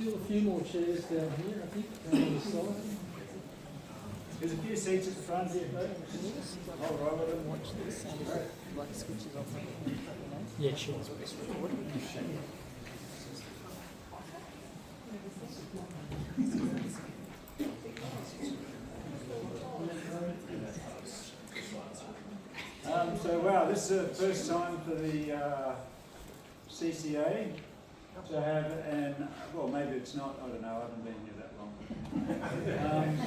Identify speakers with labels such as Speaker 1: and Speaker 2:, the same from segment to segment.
Speaker 1: Still a few more chairs down here, I think, on the side.
Speaker 2: There's a few seats at the front here, though. Oh, Robert, and
Speaker 3: Watch this and like switches off.
Speaker 1: Yeah, sure.
Speaker 2: So, wow, this is the first time for the CCA to have well, maybe it's not, I don't know, I haven't been here that long.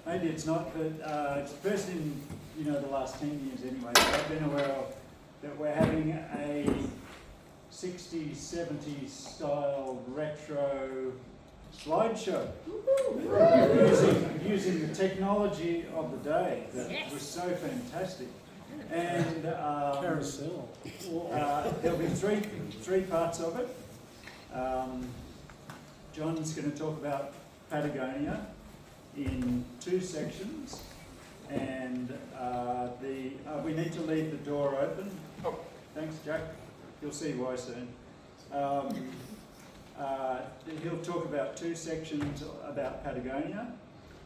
Speaker 2: Maybe it's not, but it's the first in, the last 10 years anyway, that I've been aware of, that we're having a 60s, 70s style retro slideshow using the technology of the day that was so fantastic. And
Speaker 1: Carousel.
Speaker 2: there'll be three parts of it. John's going to talk about Patagonia in 2 sections, and we need to leave the door open. Oh, thanks, Jack. You'll see why soon. He'll talk about 2 sections about Patagonia,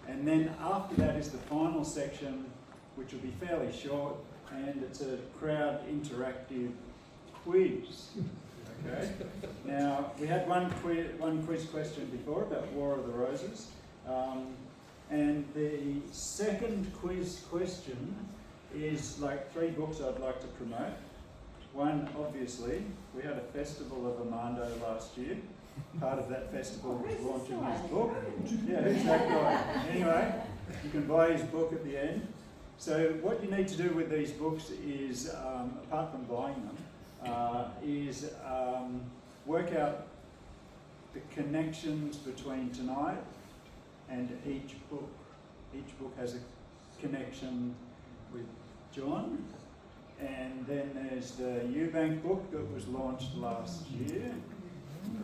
Speaker 2: and then after that is the final section, which will be fairly short, and it's a crowd interactive quiz. Okay. Now, we had one quiz question before about War of the Roses, and the second quiz question is like 3 books I'd like to promote. One, obviously, we had a festival of Armando last year. Part of that festival was launching his book. Yeah, who's that guy? Anyway, you can buy his book at the end. So what you need to do with these books is, apart from buying them, is work out the connections between tonight and each book. Each book has a connection with John. And then there's the Eubank book that was launched last year.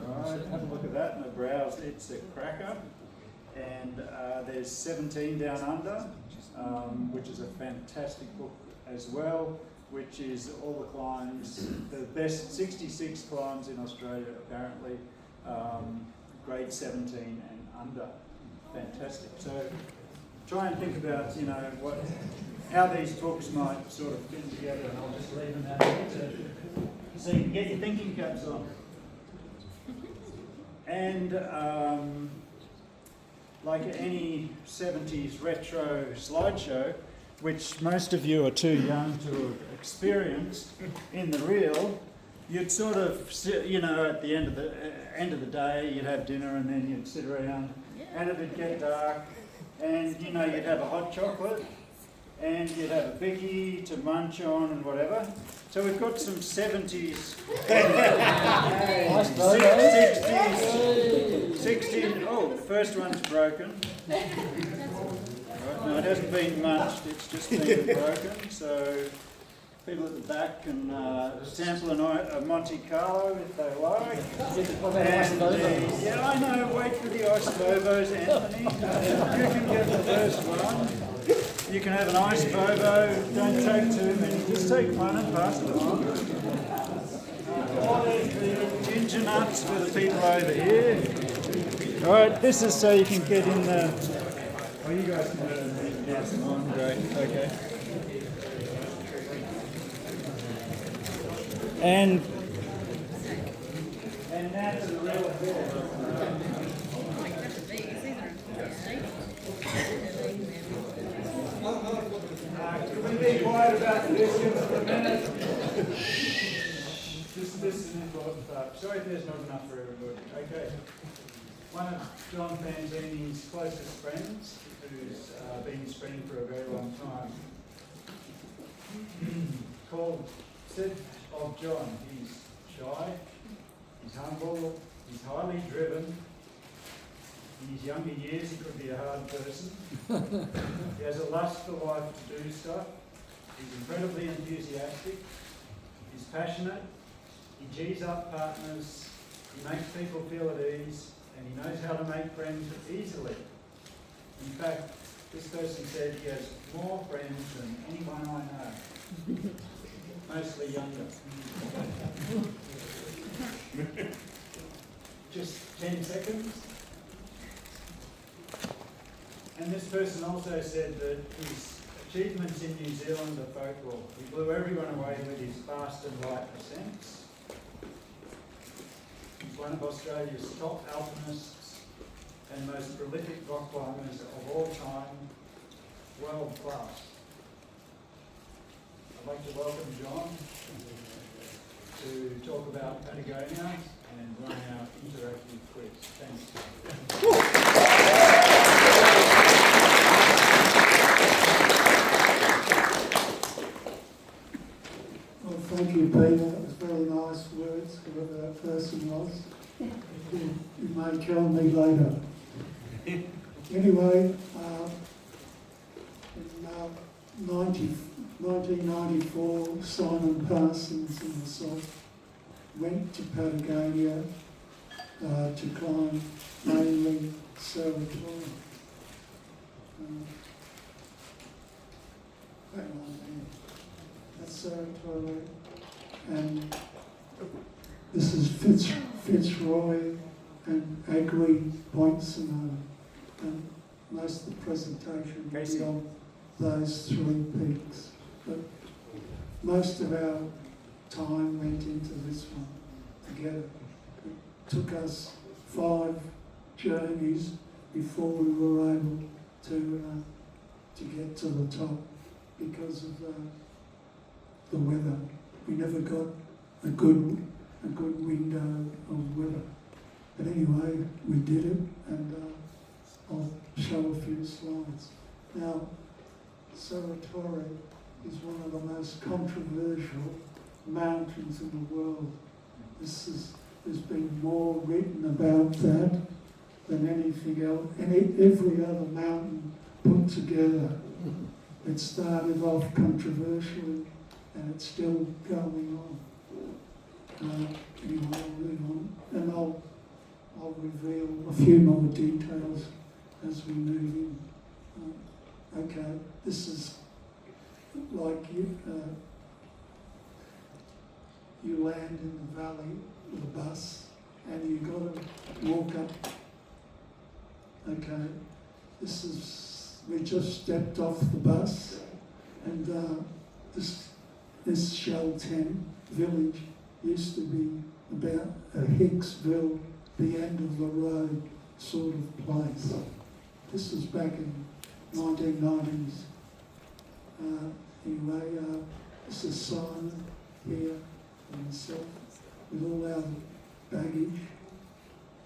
Speaker 2: Right, have a look at that in the browse. It's a cracker. And there's 17 Down Under, which is a fantastic book as well, which is all the climbs, the best 66 climbs in Australia apparently, grade 17 and under. Fantastic. So try and think about, how these books might sort of fit together, and I'll just leave them out here so you can get your thinking caps on. And like any 70s retro slideshow, which most of you are too young to have experienced in the real, you'd sort of sit, at the end of the day, you'd have dinner and then you'd sit around, and it'd get dark, and you'd have a hot chocolate, and you'd have a biggie to munch on and whatever. So we've got some 70s, 60s, oh, first one's broken. Right, no, it hasn't been munched, it's just been broken. So people at the back can sample a Monte Carlo if they like. And yeah, I know, wait for the ice bobos, Anthony. You can get the first one. You can have an ice bobo, don't take too many, just take one and pass it on. The ginger nuts for the people over here. Alright, this is so you can get in the... Oh, you guys can pass them on, great, okay. And now to the real bit. Can we be quiet about the biscuits for a minute? This is an important part. Sorry if there's not enough for everybody. Okay. One of John Fantini's closest friends, who's been screened for a very long time, said of John, he's shy, he's humble, he's highly driven. In his younger years, he could be a hard person. He has a lust for life to do stuff. He's incredibly enthusiastic. He's passionate. He G's up partners. He makes people feel at ease. And he knows how to make friends easily. In fact, this person said he has more friends than anyone I know. Mostly younger. Just 10 seconds. person also said that his achievements in New Zealand are folklore. He blew everyone away with his fast and light ascents. He's one of Australia's top alpinists and most prolific rock climbers of all time, world class. I'd like to welcome John to talk about Patagonia and run our interactive quiz. Thanks.
Speaker 4: Well, thank you, Peter. That was very nice words, whoever that person was. You may kill me later. Anyway, in 1994, Simon Parsons and myself went to Patagonia to climb mainly Saratoga. Hang on there. That's Saratoga. And this is Fitzroy and Agri Point Sonoma. And most of the presentation will be on those three peaks. But most of our time went into this one together. It took us 5 journeys before we were able to get to the top because of the weather. We never got a good window of weather. But anyway, we did it, and I'll show a few slides. Now, Saratoga is one of the most controversial mountains in the world. There's been more written about that than anything else, every other mountain put together. It started off controversially, and it's still going on. Anyway, I'll move on, and I'll reveal a few more details as we move in. Okay, this is like you land in the valley with a bus, and you got to walk up. Okay, we just stepped off the bus, and this Shell 10 village used to be about a Hicksville, the end of the road sort of place. This was back in 1990s. Anyway, this is Simon here and myself with all our baggage.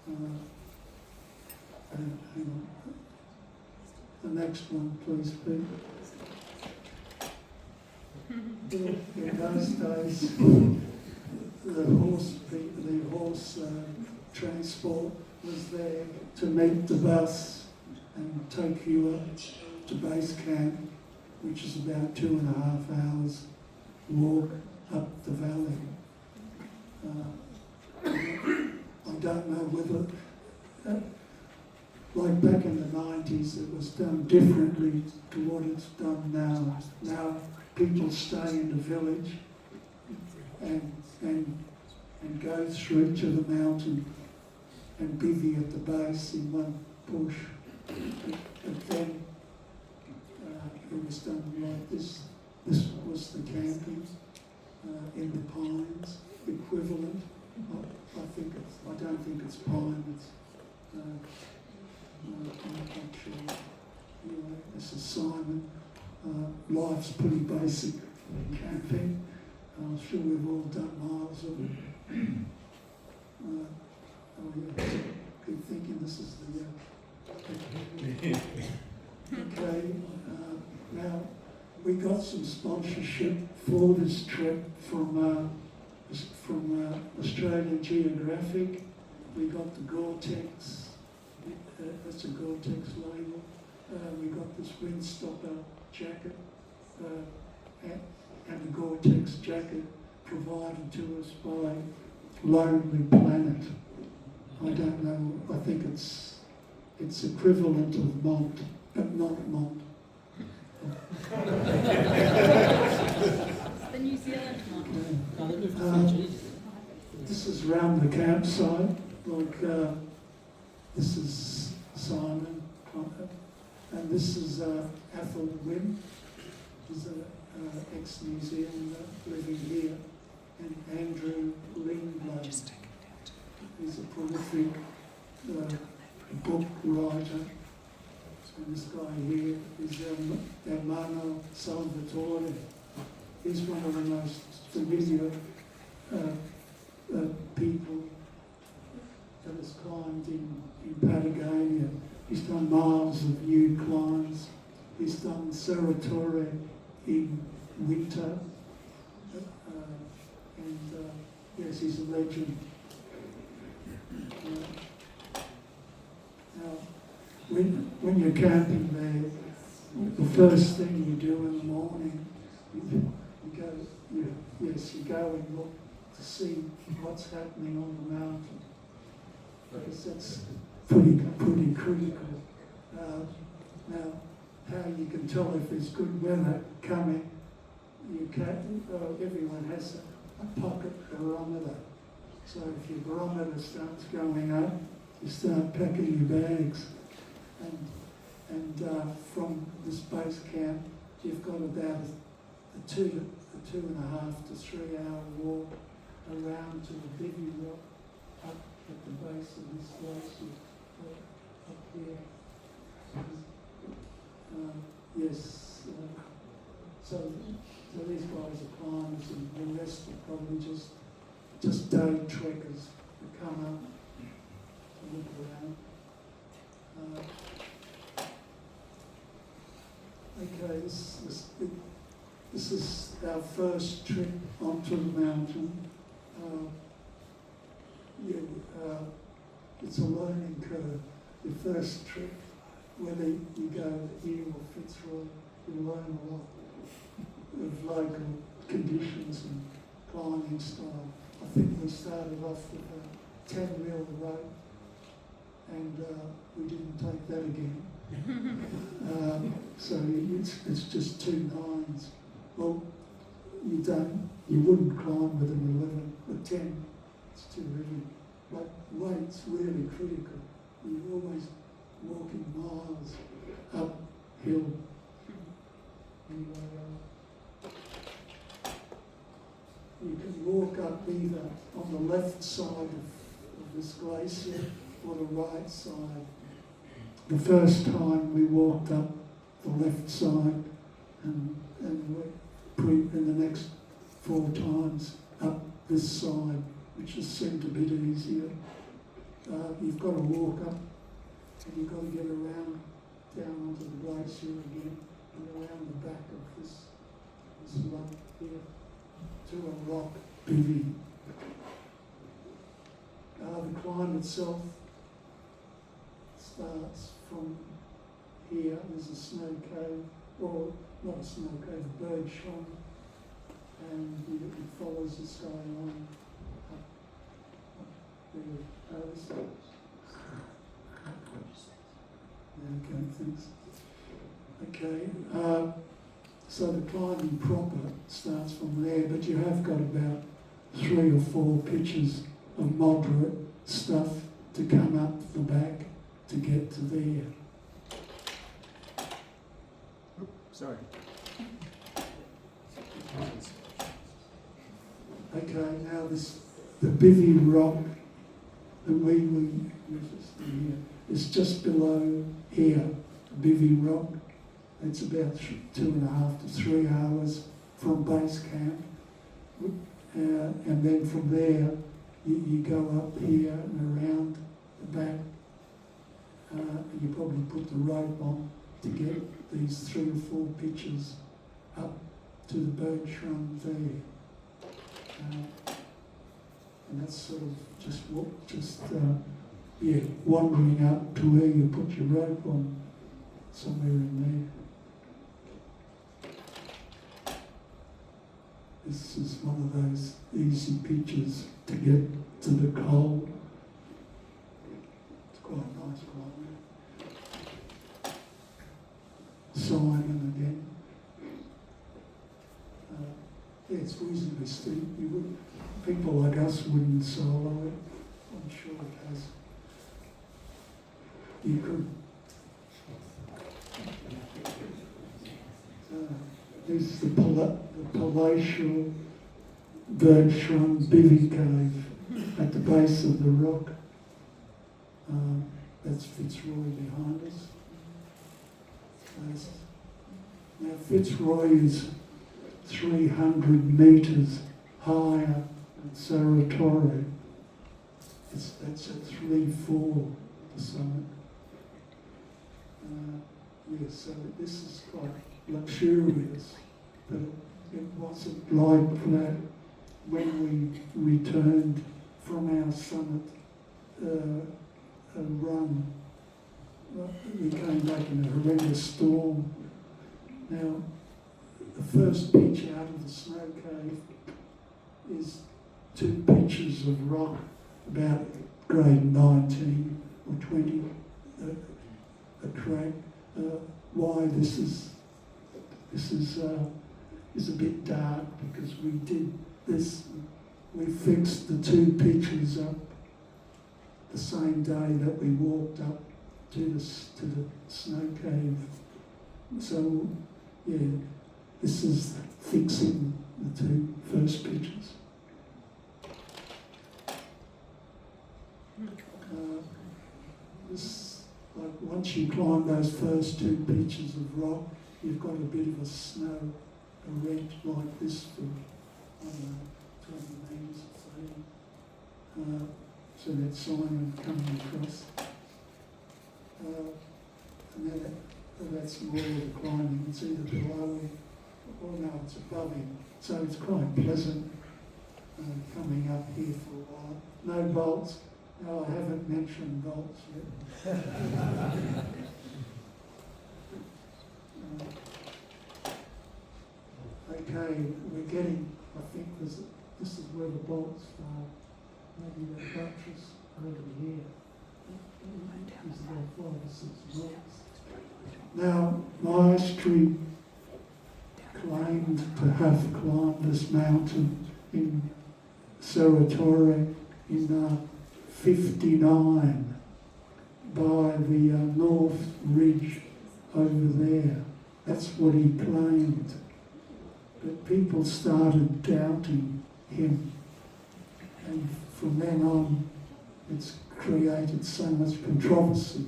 Speaker 4: Hang on. The next one, please, Pete. In those days, the horse transport was there to meet the bus and take you up to base camp, which is about 2.5 hours walk up the valley. I don't know whether, like back in the 90s, it was done differently to what it's done now. Now people stay in the village and go through to the mountain and bivvy at the base in one push. But then it was done like this. This was the camping in the pines, equivalent. I don't think it's pine. It's I'm not sure. Anyway, this is Simon. Life's pretty basic camping. I'm sure we've all done miles of it. Keep thinking this is the okay. Now we got some sponsorship for this trip from Australian Geographic. We got the Gore-Tex. That's a Gore-Tex label. We got this windstopper jacket and a Gore-Tex jacket provided to us by Lonely Planet. I don't know. I think it's equivalent of Mont, but not Mont.
Speaker 3: The New Zealand one.
Speaker 1: No,
Speaker 4: This is round the campsite. Like this is Simon, And this is Athol Wynne, who's an ex-New Zealander living here, and Andrew Lindblad. He's a prolific book writer. And this guy here is Ermanno Salvatore. He's one of the most familiar people that has climbed in Patagonia. He's done miles of new climbs. He's done Serratore in winter. Yes, he's a legend. Now, when you're camping there, the first thing you do in the morning, you go and look to see what's happening on the mountain, because that's pretty critical. Now, how you can tell if there's good weather coming, everyone has a pocket barometer. So if your barometer starts going up, you start packing your bags. And from this base camp, you've got about a 2.5 to 3 hour walk around to the bivvy rock up at the base of this glacier up here. So these guys are climbers, and the rest are probably just day trekkers that come up to look around. Okay, this is our first trip onto the mountain. It's a learning curve. Your first trip, whether you go here or Fitzroy, you learn a lot of local conditions and climbing style. I think we started off with a 10-wheel rope, and we didn't take that again. So it's just 2 nines. Well, you wouldn't climb with an 11, but 10, it's too heavy. But weight's really critical. You're always walking miles uphill. You can walk up either on the left side of this glacier or the right side. The first time we walked up the left side, and the next 4 times up this side, which just seemed a bit easier. You've got to walk up, and you've got to get around down onto the glacier again, and around the back of this lump here to a rock bivvy. The climb itself starts from here. There's a snow cave, or not a snow cave, a bird shrine, and it follows this guy on up there. Okay, thanks. Okay, so the climbing proper starts from there, but you have got about 3 or 4 pitches of moderate stuff to come up the back to get to there.
Speaker 2: Sorry.
Speaker 4: Okay, now the bivvy rock that we is just below here, bivvy rock. It's about 2.5 to 3 hours from base camp. And then from there, you go up here and around the back. And you probably put the rope on to get these 3 or 4 pitches up to the bird shrine there. And that's sort of wandering up to where you put your rope on, somewhere in there. This is one of those easy pitches to get to the coal. It's quite a nice climb. Simon again. It's reasonably steep. People like us wouldn't solo it. I'm sure it has. You could This is the palatial bird-shrunk bivvy cave at the base of the rock. That's Fitzroy behind us. Now Fitzroy is 300 metres higher than Saratoga. That's at 3-4, the summit. So this is quite luxurious, but it wasn't like that when we returned from our summit run. We came back in a horrendous storm. Now, the first pitch out of the snow cave is 2 pitches of rock, about grade 19 or 20, a crack. Why this is a bit dark, because we did this. We fixed the 2 pitches up the same day that we walked up to the snow cave. So yeah, this is fixing the 2 first pitches. Like once you climb those first 2 pitches of rock, you've got a bit of a snow, a ridge like this for, I don't know, 20 metres or so. So that's Simon coming across. And that's more of the climbing. It's either below him, or no, it's above him. So it's quite pleasant coming up here for a while. No bolts. No, I haven't mentioned bolts yet. Okay, we're getting, I think this is where the bolts are. Maybe the buttress over here. There's about 5 or 6 bolts. Now, Maestri claimed to have climbed this mountain in Saratoga in 59 by the North Ridge over there. That's what he claimed. But people started doubting him. And from then on, it's created so much controversy.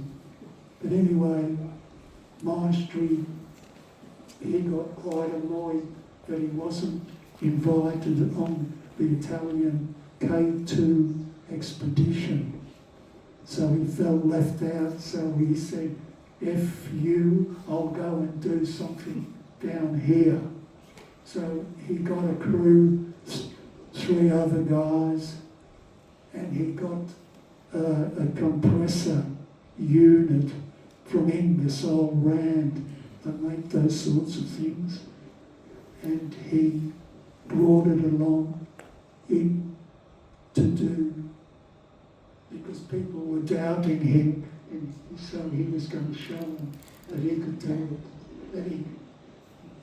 Speaker 4: But anyway, Maestri, he got quite annoyed that he wasn't invited on the Italian K2 expedition. So he felt left out, so he said, F you, I'll go and do something down here. So he got a crew, 3 other guys, and he got a compressor unit from Ingersoll Rand that make those sorts of things. And he brought it along in to do, because people were doubting him, and so he was going to show them that he could do it.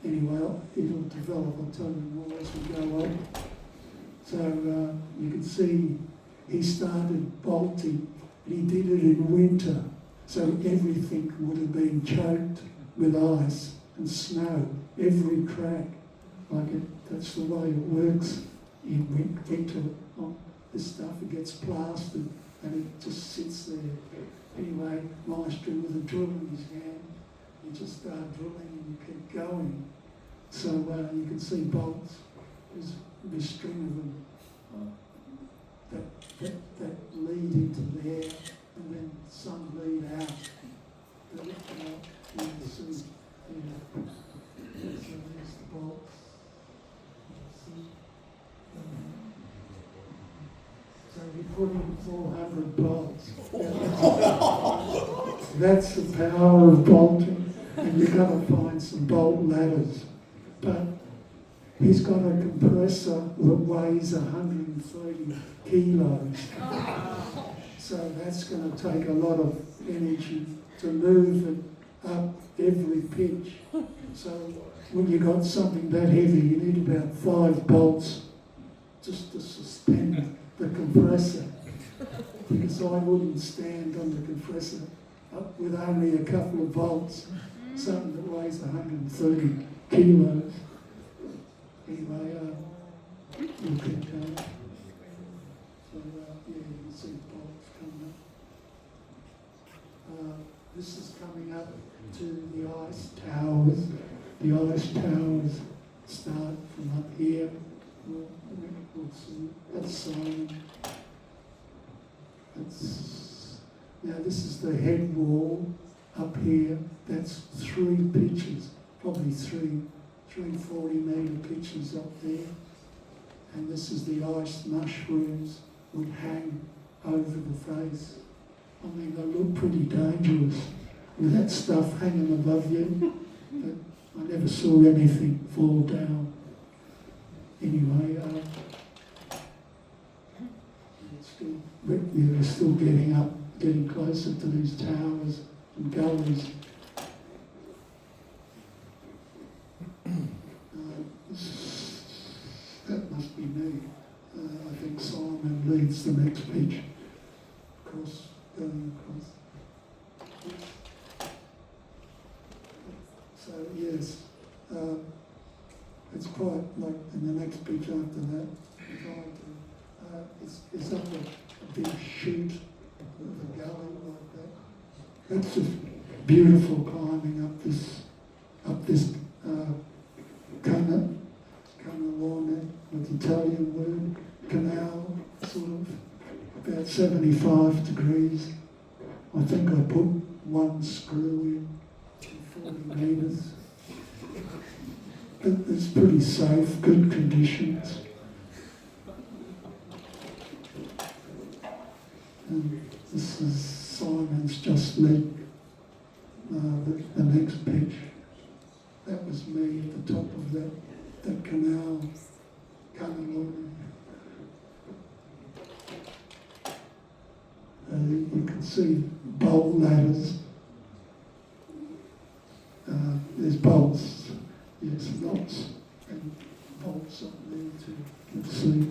Speaker 4: Anyway, it'll develop, I'll tell you more as we go on. So you can see he started bolting, and he did it in winter, so everything would have been choked with ice and snow, every crack. That's the way it works in winter. This stuff, it gets plastered and it just sits there. Anyway, Maestri with a drill in his hand, you just start drilling and you keep going. So you can see bolts. There's a string of them that lead into there, and then some lead out. You can see, so there's the bolts. So we put in 400 bolts. That's the power of bolting, and you've got to find some bolt ladders. But he's got a compressor that weighs 130 kilos. So that's going to take a lot of energy to move it up every pitch. So when you've got something that heavy, you need about 5 bolts just to suspend the compressor. Because I wouldn't stand on the compressor with only a couple of bolts, something that weighs 130 kilos. Anyway, we'll keep going. So, yeah, you can see bolts coming up. This is coming up to the ice towers. The ice towers start from up here. We'll see. That's Simon. Now this is the head wall up here. That's 3 pitches, probably three 40-metre pitches up there. And this is the ice mushrooms would hang over the face. I mean, they look pretty dangerous with that stuff hanging above you. But I never saw anything fall down. Anyway, we're still getting closer to these towers and gullies. That must be me. I think Simon leads the next pitch. Going across. So yes, it's quite like in the next pitch after that. It's up a big chute of a gully like that. That's just beautiful climbing up this Canberra, with Italian word, canal, sort of about 75 degrees. I think I put 1 screw in 40 metres. But it's pretty safe, good conditions. And this is Simon's just led the next pitch. That was me at the top of that canal coming on. You can see bolt ladders. There's bolts, yes, knots and bolts up there to see.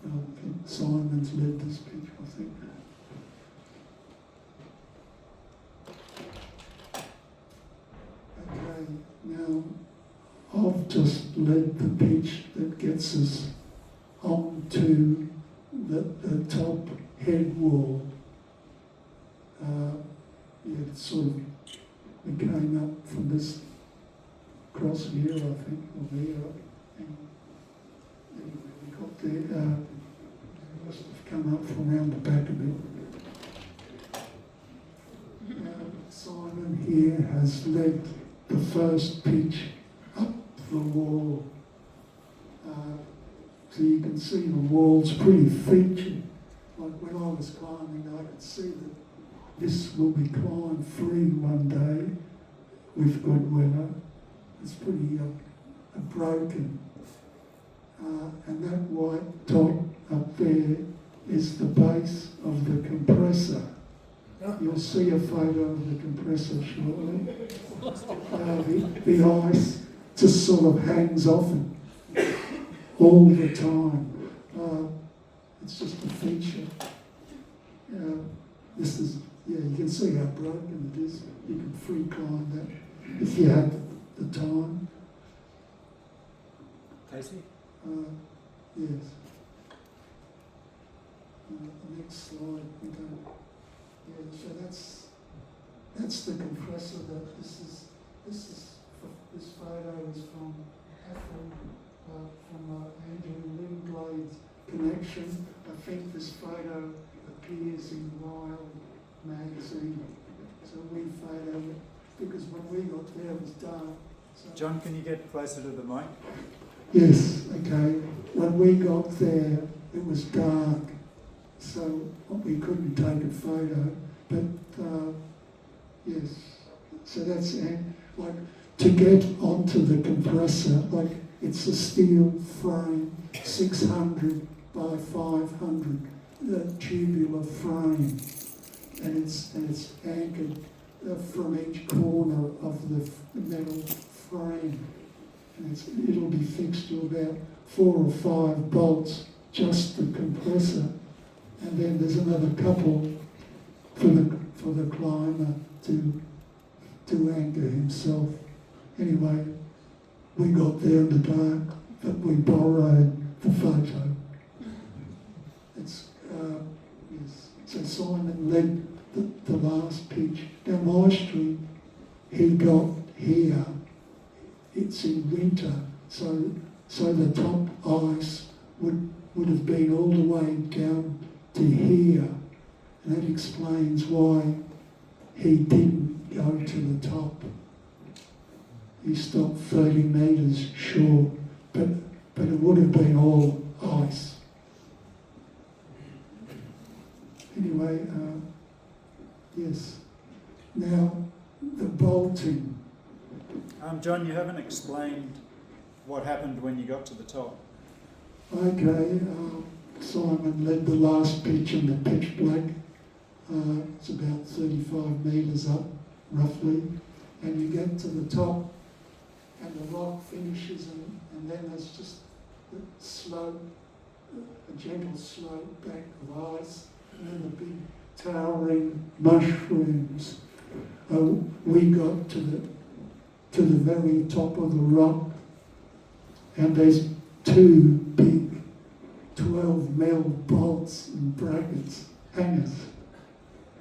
Speaker 4: I think Simon's led this pitch, I think. Okay, now I've just led the pitch that gets us onto the top head wall. Sort of, we came up from this across here, I think, or there, and anyway, we got there. We must have come up from around the back a bit. Simon here has led the first pitch up the wall. So you can see the wall's pretty featured. Like when I was climbing, I could see that this will be climbed free one day with good weather. It's pretty broken. And that white dot up there is the base of the compressor. You'll see a photo of the compressor shortly. The ice just sort of hangs off it all the time. It's just a feature. This is, you can see how broken it is. You can free climb that if you have the time.
Speaker 2: Casey?
Speaker 4: Yes. The next slide. Yeah, so that's the compressor. This photo is from Andrew Lindglade's connection. I think this photo appears in Wild magazine. So we photoed it because when we got there it was dark. So
Speaker 2: John, can you get closer to the mic?
Speaker 4: yes, okay. When we got there it was dark, so we couldn't take a photo. But yes, so that's like to get onto the compressor, like it's a steel frame, 600 by 500, tubular frame, and it's anchored from each corner of the metal frame, and it'll be fixed to about 4 or 5 bolts, just the compressor, and then there's another couple for the climber to anchor himself. Anyway, we got there in the dark, but we borrowed the photo. It's yes. So Simon led the last pitch. Now my street, he got here. It's in winter, so the top ice would have been all the way down to here, and that explains why he didn't go to the top. He stopped 30 metres short, but it would have been all ice. Anyway, yes. Now, the bolting.
Speaker 2: John, you haven't explained what happened when you got to the top.
Speaker 4: Okay, Simon led the last pitch in the pitch black. It's about 35 metres up, roughly. And you get to the top, and the rock finishes, and then there's just a slope, a gentle slope back of ice, and then the big towering mushrooms. We got to the very top of the rock, and there's two big 12 mil bolts and brackets, hangers,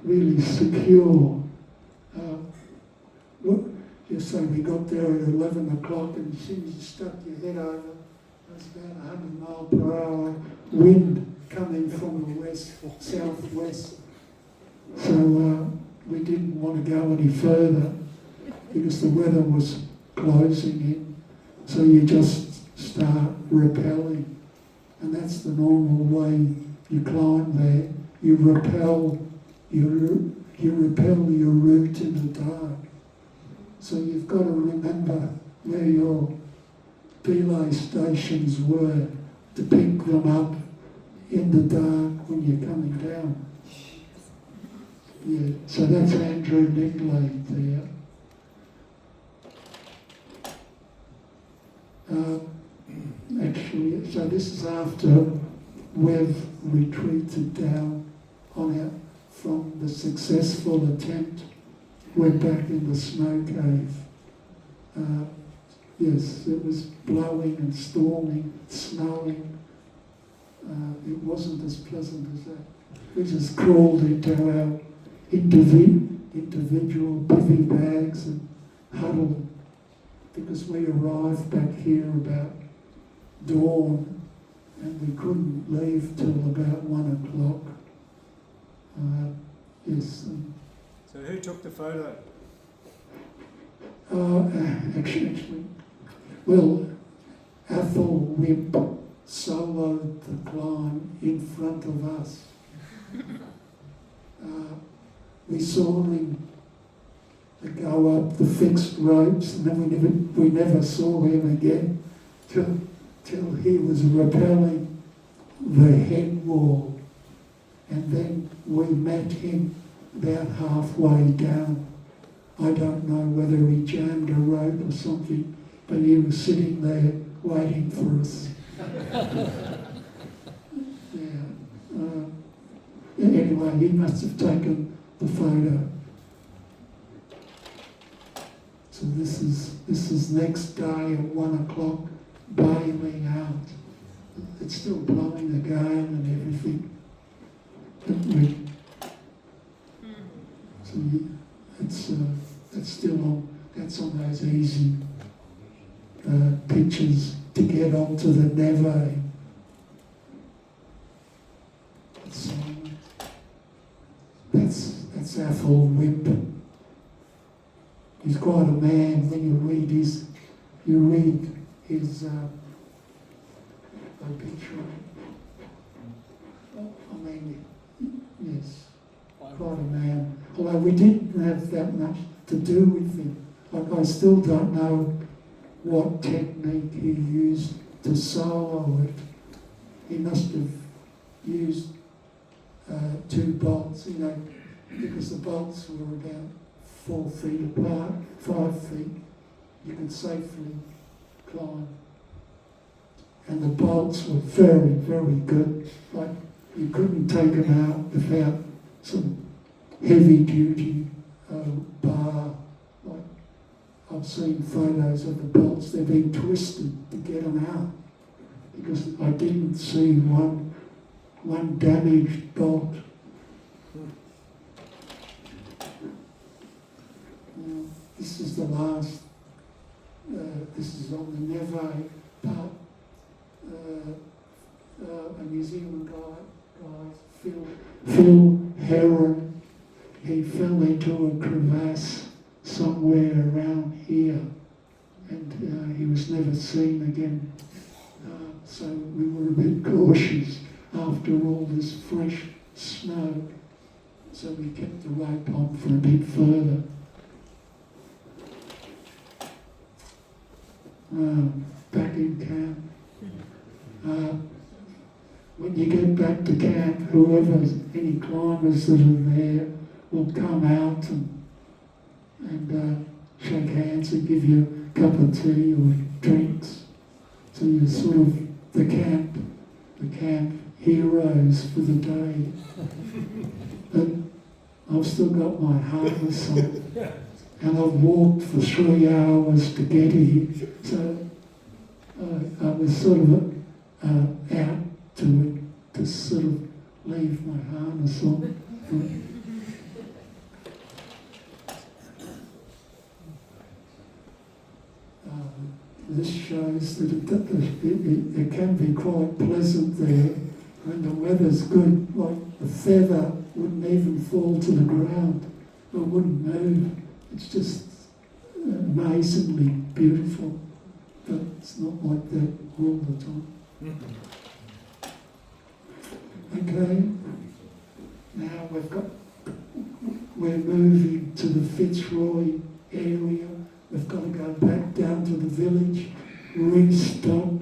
Speaker 4: really secure. You say we got there at 11 o'clock, and as soon as you stuck your head over, there's about 100 mile per hour wind coming from the west, southwest. So we didn't want to go any further because the weather was closing in. So you just start rappelling, and that's the normal way you climb there. You rappel your route in the dark. So you've got to remember where your belay stations were to pick them up in the dark when you're coming down. Yeah, so that's Andrew Lindley there. Actually, so this is after we've retreated down from the successful attempt. We're back in the snow cave. Yes, it was blowing and storming, snowing. It wasn't as pleasant as that. We just crawled into our individual bivvy bags and huddled, because we arrived back here about dawn and we couldn't leave till about 1 o'clock. Yes.
Speaker 2: So who took the photo?
Speaker 4: Actually, well, Athol Wimp soloed the climb in front of us. We saw him go up the fixed ropes, and then we never saw him again till he was rappelling the head wall, and then we met him about halfway down. I don't know whether he jammed a rope or something, but he was sitting there waiting for us. Anyway, he must have taken the photo. So this is next day at 1 o'clock, bailing out. It's still blowing again and everything. So it's still on. That's on those easy pitches to get onto the neve. That's Athol Wimp. He's quite a man. When you read his obituary. I mean, yes, quite a man. Although we didn't have that much to do with him. Like, I still don't know what technique he used to solo it. He must have used 2 bolts, because the bolts were about 4 feet apart, 5 feet. You could safely climb. And the bolts were very, very good. Like, you couldn't take them out without some heavy duty bar. Like I've seen photos of the bolts, they've been twisted to get them out because I didn't see one damaged bolt. Now, this is the last, this is on the Neve part. A New Zealand guy, Phil Heron, he fell into a crevasse somewhere around here and he was never seen again. So we were a bit cautious after all this fresh snow. So we kept the rope on for a bit further. Back in camp. When you get back to camp, any climbers that are there will come out and shake hands and give you a cup of tea or drinks. So you're sort of the camp heroes for the day. But I've still got my harness on, and I've walked for 3 hours to get here. So I was sort of out to sort of leave my harness on. This shows that it can be quite pleasant there when the weather's good. Like the feather wouldn't even fall to the ground, it wouldn't move. It's just amazingly beautiful, but it's not like that all the time. Okay, now we're moving to the Fitzroy area. We've got to go back down to the village, restop,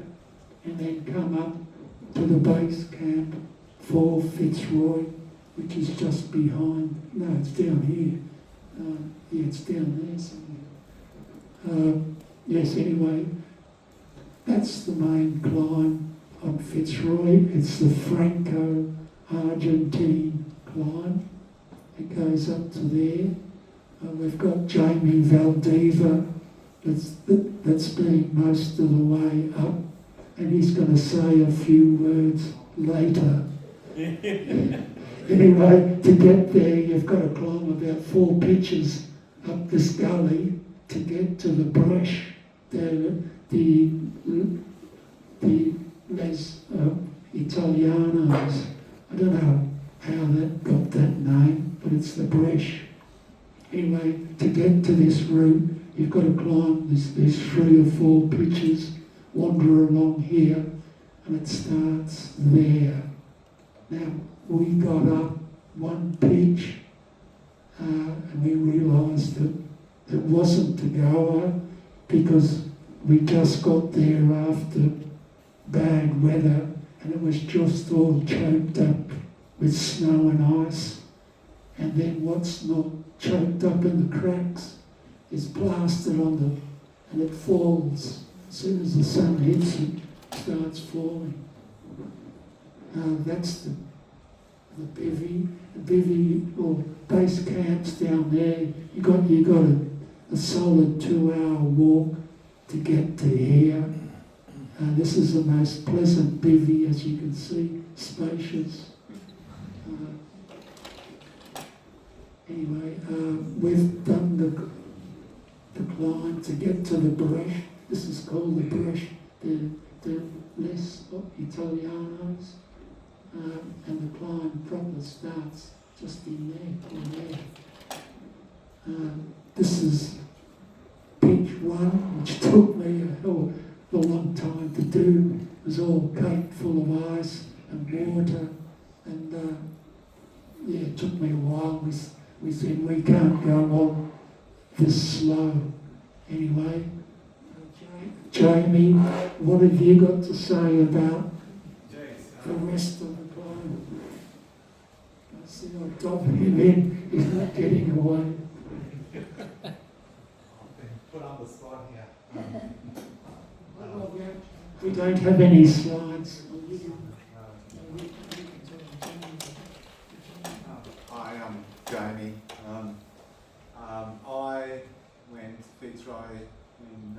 Speaker 4: and then come up to the base camp for Fitzroy, which is just behind. No, it's down here. Yeah, it's down there somewhere. Yes, anyway, that's the main climb on Fitzroy. It's the Franco-Argentine climb. It goes up to there. We've got Jamie Valdiva that's been most of the way up, and he's going to say a few words later. Anyway, to get there, you've got to climb about 4 pitches up this gully to get to the brush. The Les Italianos. I don't know how that got that name, but it's the brush. Anyway, to get to this route, you've got to climb these 3 or 4 pitches, wander along here, and it starts there. Now, we got up 1 pitch, and we realised that it wasn't to go because we just got there after bad weather, and it was just all choked up with snow and ice. And then what's not choked up in the cracks is plastered on and it falls. As soon as the sun hits it, it starts falling. That's the bivvy. The bivvy or base camps down there. You got a solid 2-hour walk to get to here. This is the most pleasant bivvy, as you can see, spacious. Anyway, we've done the climb to get to the brush. This is called the brush, the Les Italianos, and the climb proper starts just in there. This is pitch 1, which took me a hell of a long time to do. It was all caked full of ice and water, and it took me a while. We said we can't go on this slow. Anyway, Jamie, what have you got to say about the rest of the climb? I see on top of him in, he's not getting away.
Speaker 5: Put on the spot here.
Speaker 4: We don't have any slides.
Speaker 5: Hi, I'm Jamie.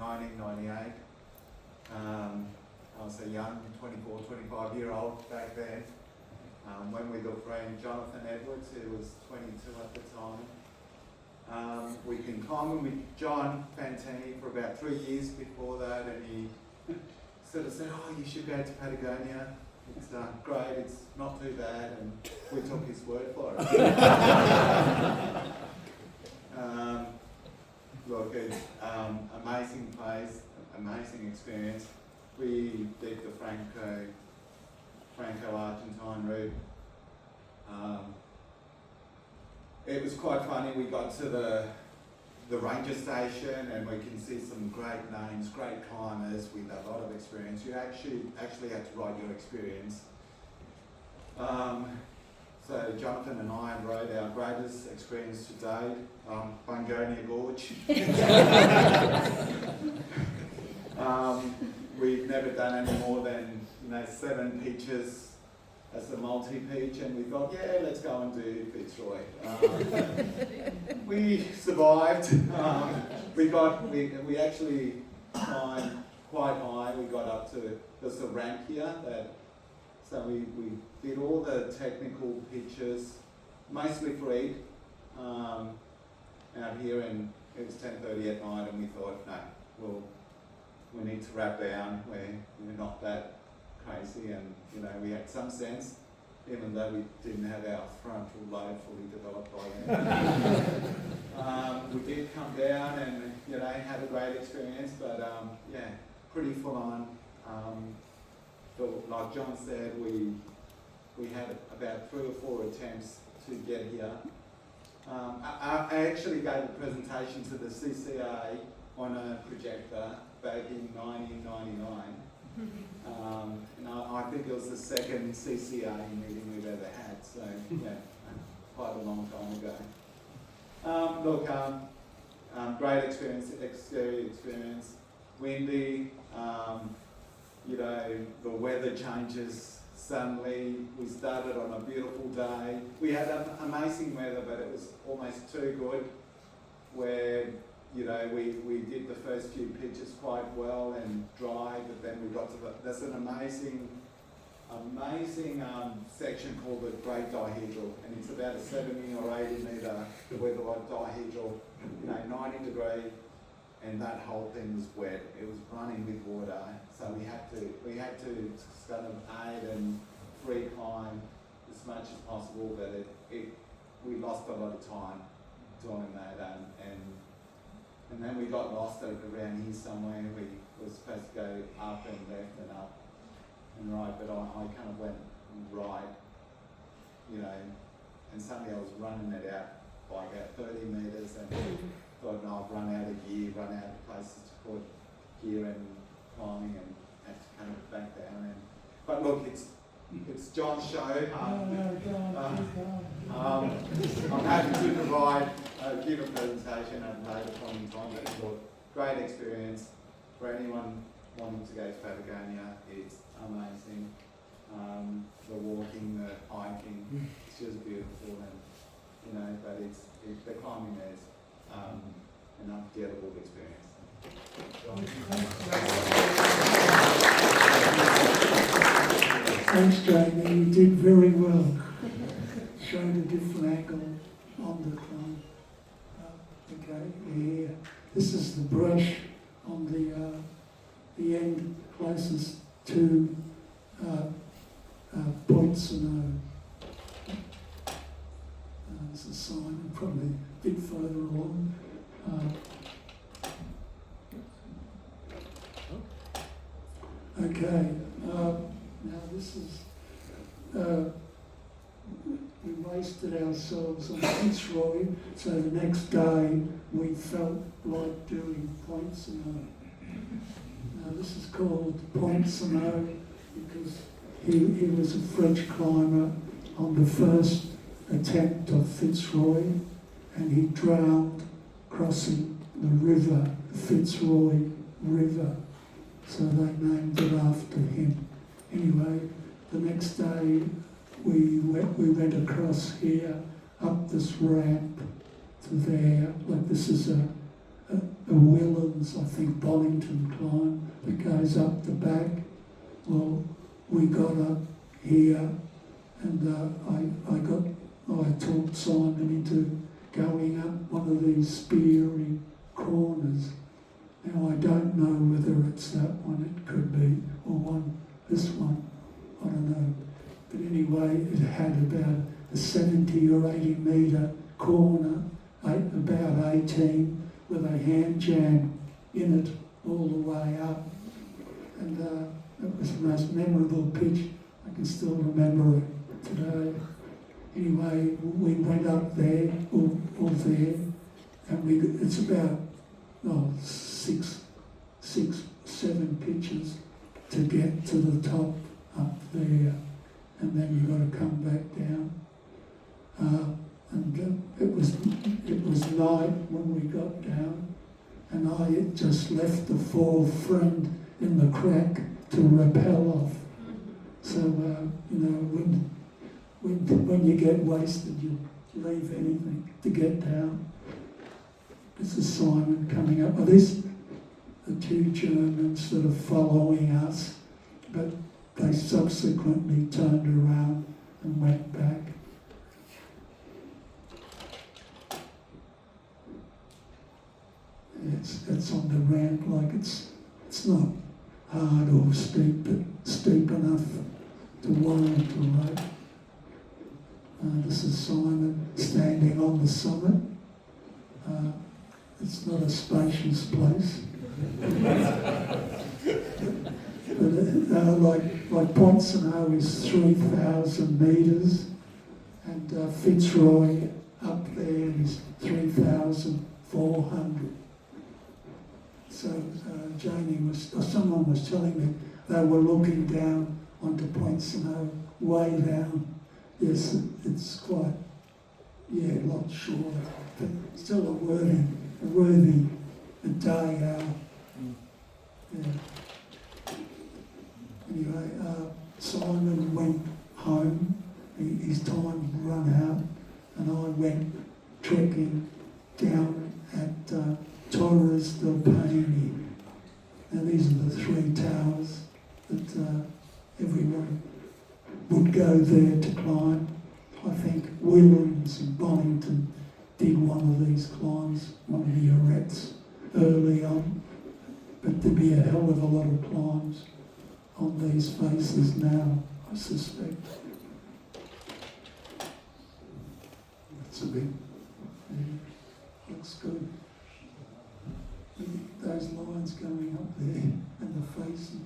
Speaker 5: 1998. I was a young 24, 25-year-old back then. Went with a friend, Jonathan Edwards, who was 22 at the time. We'd been climbing with John Fantini for about 3 years before that, and he sort of said, "Oh, you should go to Patagonia. It's great, it's not too bad," and we took his word for it. Look, it's amazing place, amazing experience. We did the Franco-Argentine route. It was quite funny. We got to the ranger station, and we can see some great names, great climbers with a lot of experience. You actually had to write your experience. So Jonathan and I rode our greatest experience to date, Patagonia Gorge. We've never done any more than 7 pitches as a multi-pitch, and we thought, yeah, let's go and do Fitzroy. We survived. We actually climbed quite high. We got up to, there's a ramp here, so we did all the technical pitches, mostly free, out here, and it was 10:30 at night, and we thought, no, we need to wrap down. We're not that crazy, and we had some sense, even though we didn't have our frontal lobe fully developed by then. We did come down and had a great experience, but pretty full on. But like John said, we had about 3 or 4 attempts to get here. I actually gave a presentation to the CCA on a projector back in 1999. And I think it was the second CCA meeting we've ever had, so quite a long time ago. Great experience, exterior experience, windy, the weather changes suddenly. We started on a beautiful day. We had amazing weather, but it was almost too good, where we did the first few pitches quite well and dry, but then we got to there's an amazing section called the Great Dihedral, and it's about a 70 or 80 metre weatherlight dihedral, 90 degree, and that whole thing was wet. It was running with water, so we had to kind of aid and free climb as much as possible, but we lost a lot of time doing that, and then we got lost around here somewhere. We were supposed to go up and left and up and right, but I kind of went right, and suddenly I was running it out by about 30 metres, and thought, no, I've run out of gear, run out of places to put gear and climbing, and had to kind of back down. But look, it's John's show. I'm happy to provide, give a presentation at a later point in time. But look, great experience for anyone wanting to go to Patagonia. It's amazing. The walking, the hiking, it's just beautiful, and but the climbing there is an unforgettable experience.
Speaker 4: Thanks, Jamie. You did very well. Showed a different angle on the climb. Okay, yeah. This is the brush on the end closest to Point Snow. There's a sign, probably a bit further along. Okay, now this is, we wasted ourselves on Fitzroy, so the next day we felt like doing Point Snow. Now this is called Point Snow because he was a French climber on the first attempt of Fitzroy, and he drowned crossing the river, the Fitzroy River. So they named it after him. Anyway, the next day we went across here, up this ramp to there. Like this is a a Willans, I think, Bonington climb that goes up the back. Well, we got up here, and I talked Simon into going up one of these speary corners. Now I don't know whether it's that one, it could be, or this one, I don't know. But anyway, it had about a 70 or 80 metre corner, about 18, with a hand jam in it all the way up. And it was the most memorable pitch. I can still remember it today. Anyway, we went up there, all there, and it's about 7 pitches to get to the top up there, and then you've got to come back down. It was night when we got down, and I had just left the 4 friend in the crack to rappel off. So when you get wasted, you leave anything to get down. This is Simon coming up. The 2 Germans that are following us, but they subsequently turned around and went back. It's on the ramp, like it's not hard or steep, but steep enough to warrant a rope. This is Simon standing on the summit. It's not a spacious place. But like Ponsonau is 3,000 metres, and Fitzroy up there is 3,400. So someone was telling me they were looking down onto Ponsonau, way down. Yes, it's quite, a lot shorter, but still a worthy day out. Yeah. Anyway, Simon went home, his time had run out, and I went trekking down at Torres del Paine. Now these are the 3 towers that everyone would go there to climb. I think Williams and Bonington did one of these climbs, one of the arrests early on. But there'd be a hell of a lot of climbs on these faces now, I suspect. That's a bit, looks good. Those lines going up there and the faces.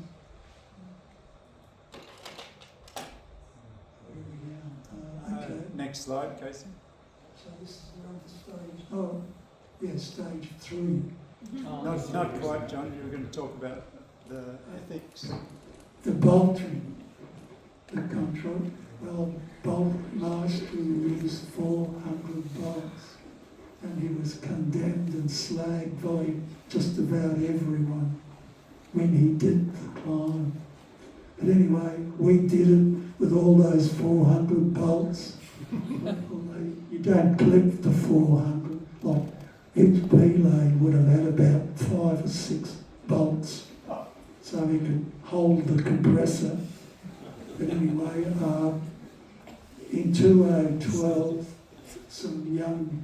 Speaker 4: Okay.
Speaker 2: Next slide, Casey.
Speaker 4: So this is another stage. Stage 3.
Speaker 2: Not quite, John. You were going to talk about the ethics.
Speaker 4: The bolting, the control. Well, bolt mastery used 400 bolts, and he was condemned and slagged by just about everyone when he did the climb. But anyway, we did it with all those 400 bolts. You don't clip the 400. Like each belay would have had about 5 or 6 bolts, so he could hold the compressor. But anyway, in 2012, some young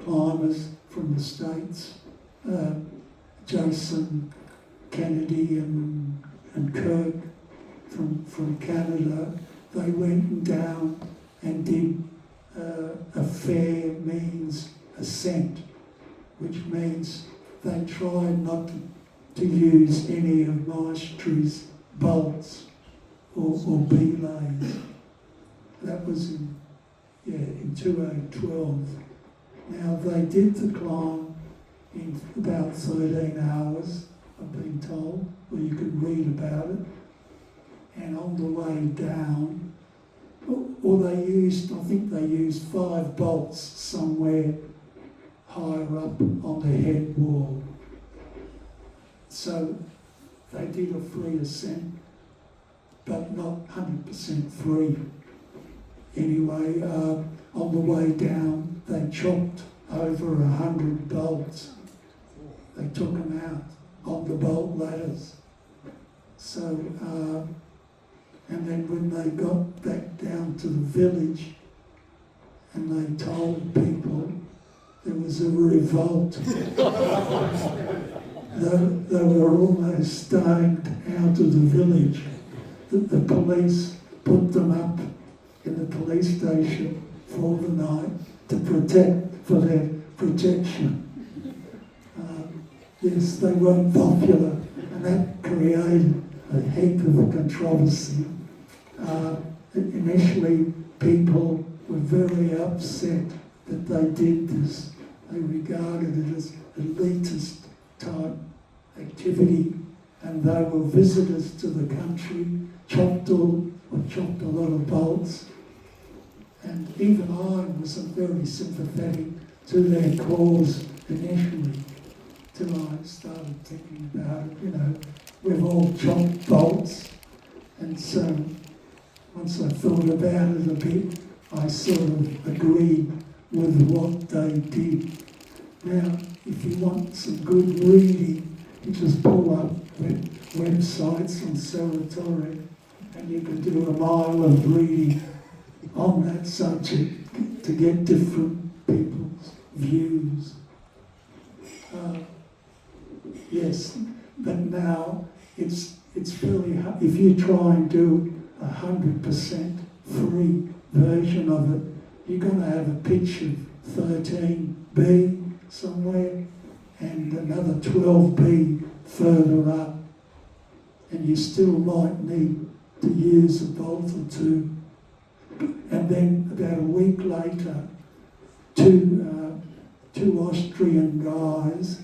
Speaker 4: climbers from the States, Jason Kennedy and Kirk from Canada, they went down and did a fair means ascent, which means they tried not to use any of Maestry's bolts or belays. That was in 2012. Now they did the climb in about 13 hours, I've been told, or you could read about it. And on the way down, I think they used 5 bolts somewhere higher up on the head wall. So they did a free ascent, but not 100% free. Anyway, on the way down, they chopped over 100 bolts they took them out on the bolt ladders. So, and then when they got back down to the village and they told people, there was a revolt. They were almost stoned out of the village. The police put them up in the police station for the night for their protection. Yes, they weren't popular, and that created a heap of a controversy. Initially, people were very upset that they did this. They regarded it as elitist type activity, and they were visitors to the country, chopped a lot of bolts, and even I wasn't very sympathetic to their cause initially, till I started thinking about it. We've all chopped bolts, and so once I thought about it a bit, I sort of agreed with what they did. Now, if you want some good reading, you just pull up websites on Serotoric, and you can do a mile of reading on that subject to get different people's views. Yes, but now it's really hard. If you try and do 100% free version of it, you're going to have a pitch of 13B somewhere and another 12B further up, and you still might need to use a bolt or two. And then about a week later, two Austrian guys,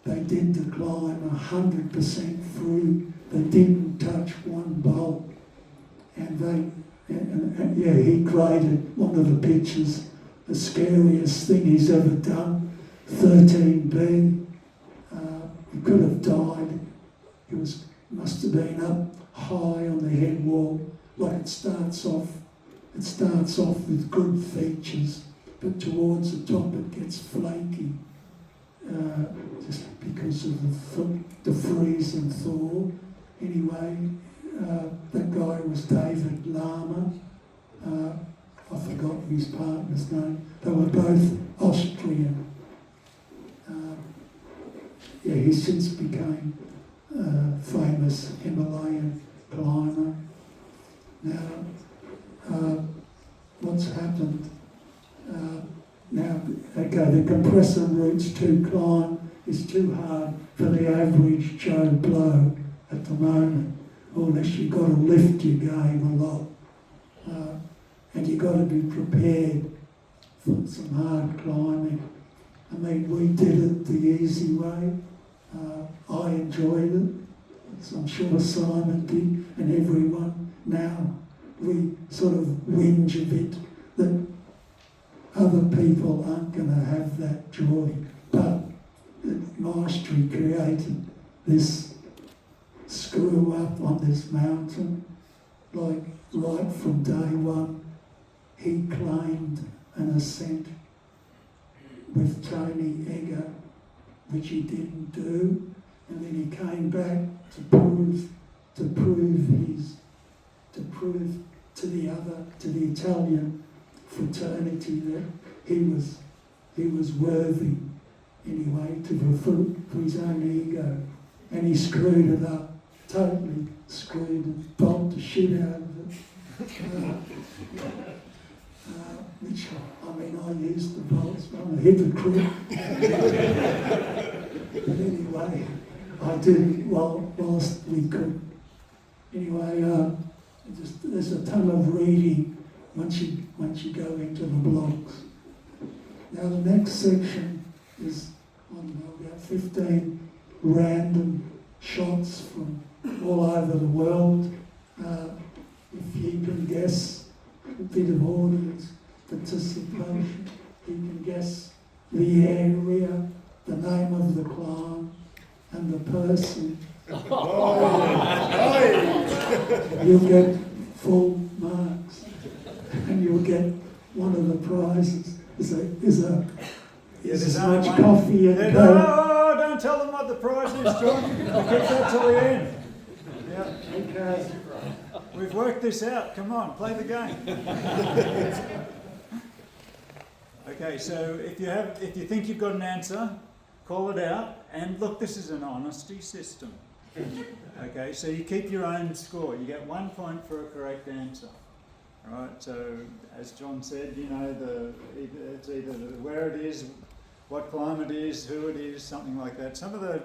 Speaker 4: they did the climb 100% free. They didn't touch one bolt, and he created one of the pictures, the scariest thing he's ever done. 13B. He could have died. He must have been up high on the head wall. Like it starts off with good features, but towards the top it gets flaky, just because of the freeze and thaw. Anyway, that guy was David Lama. I forgot his partner's name. They were both Austrian. He since became a famous Himalayan climber. Now, what's happened? The compressor routes to climb is too hard for the average Joe Blow at the moment, unless you've got to lift your game a lot. And you've got to be prepared for some hard climbing. I mean, we did it the easy way. I enjoyed it, so I'm sure Simon did, and everyone. Now we sort of whinge a bit that other people aren't going to have that joy. But Mastery created this screw up on this mountain. Like right from day one, he claimed an ascent with Tony Egger, which he didn't do, and then he came back to prove to the Italian fraternity that he was worthy anyway for his own ego, and he screwed it up, totally screwed it, bolt the shit out of it. Which, I mean, I used the bolts, but I'm a hypocrite. But anyway, I did it whilst we could. Anyway, there's a ton of reading once you go into the blogs. Now the next section is on about 15 random shots from all over the world. If you can guess a bit of audience participation, you can guess the area, the name of the climb, and the person. You'll get full marks, and you'll get one of the prizes. Is as much coffee and coke.
Speaker 2: the prize is, John? We'll keep that till the end. Yeah.
Speaker 4: Okay.
Speaker 2: We've worked this out. Come on, play the game. Okay, so if you think you've got an answer, call it out. And look, this is an honesty system. Okay, so you keep your own score. You get 1 point for a correct answer. All right. So as John said, you know, it's either where it is, what climate it is, who it is, something like that. Some of the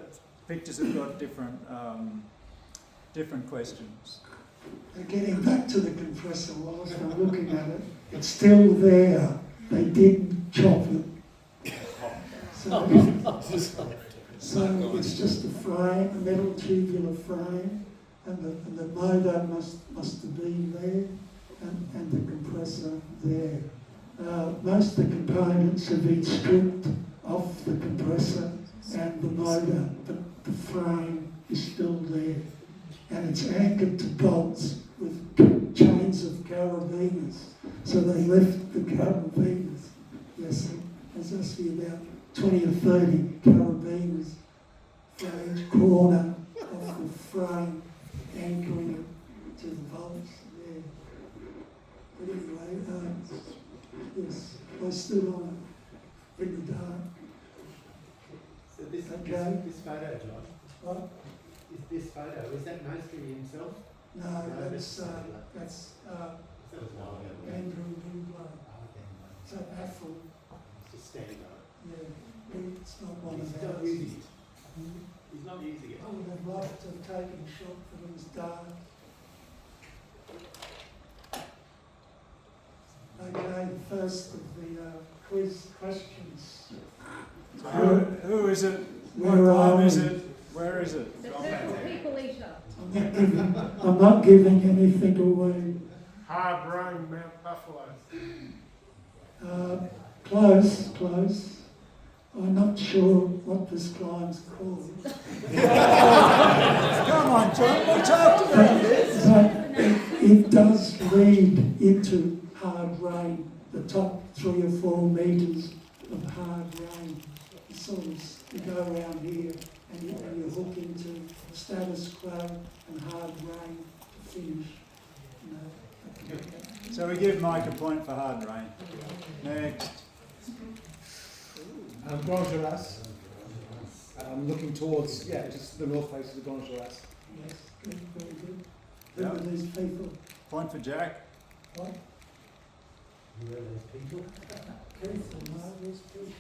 Speaker 2: pictures have got different questions.
Speaker 4: Getting back to the compressor, whilst I'm looking at it, it's still there. They didn't chop it. So it's just a frame, a metal tubular frame, and the motor must have been there, and the compressor there. Most of the components have been stripped off the compressor and the motor, but the frame is still there. And it's anchored to bolts with chains of carabiners. So they left the carabiners. Yes, there's actually about 20 or 30 carabiners for each corner of the frame, anchoring it to the bolts there. But anyway, yes, I stood on it in the dark.
Speaker 6: So this photo, John,
Speaker 4: What?
Speaker 6: is this photo, is that mostly himself?
Speaker 4: No, that's Andrew Newblow. So Afro,
Speaker 6: Just standing on
Speaker 4: yeah, it's not one
Speaker 6: it.
Speaker 4: of
Speaker 6: He's not
Speaker 4: ours.
Speaker 6: using it. He's not using it.
Speaker 4: I would have liked to have taken a shot, but it was dark. Okay, the first of the quiz questions.
Speaker 2: So who is it? What
Speaker 4: Where are
Speaker 2: time is
Speaker 4: we?
Speaker 2: it? Where is it?
Speaker 3: The purple people eater.
Speaker 4: I'm not giving anything away.
Speaker 1: Hard rain, Mount Buffalo.
Speaker 4: Close. I'm not sure what this climb's called.
Speaker 2: Come on, John, we talked about this.
Speaker 4: But it does lead into hard rain, the top 3 or 4 metres of hard rain. You sort of you go around here and you hook into status quo and hard rain to finish. You know.
Speaker 2: So we give Mike a point for hard rain. Next.
Speaker 7: Grand Geras. Looking towards, just the north face of the Grand Geras.
Speaker 4: Yes, good, very good. Who are these people?
Speaker 2: Point for Jack.
Speaker 4: What?
Speaker 6: Who are those people?
Speaker 4: Keith and Margaret's people?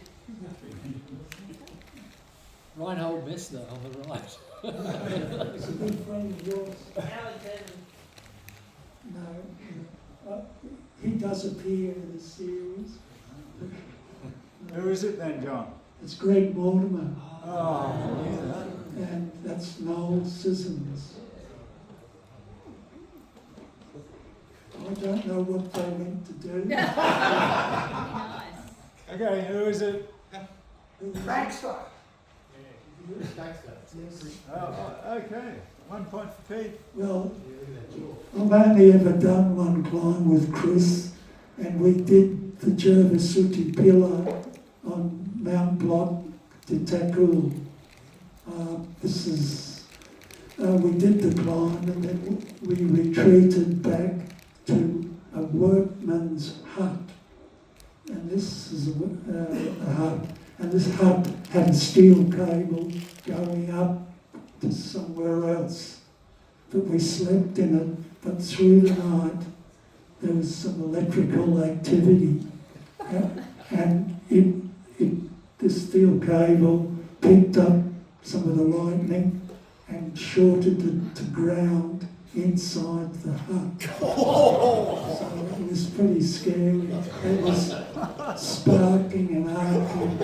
Speaker 1: Reinhold Messner on the right.
Speaker 4: It's a good friend of yours. No, he does appear in the series.
Speaker 2: Who is it then, John?
Speaker 4: It's Greg Mortimer,
Speaker 2: Oh, yeah.
Speaker 4: and that's Noel Sissons. I don't know what they meant to do.
Speaker 3: Nice.
Speaker 2: Okay, who is it?
Speaker 4: Baxter.
Speaker 6: Yes.
Speaker 2: Okay. 1 point for Pete.
Speaker 4: Well, I've only ever done one climb with Chris, and we did the Jervasuti Pillar on Mount Blot to Takul. We did the climb, and then we retreated back to a workman's hut. And this is a hut. And this hut had a steel cable going up to somewhere else. But we slept in it, but through the night there was some electrical activity. And the steel cable picked up some of the lightning and shorted it to ground inside the hut. So it was pretty scary. It was sparking and arcing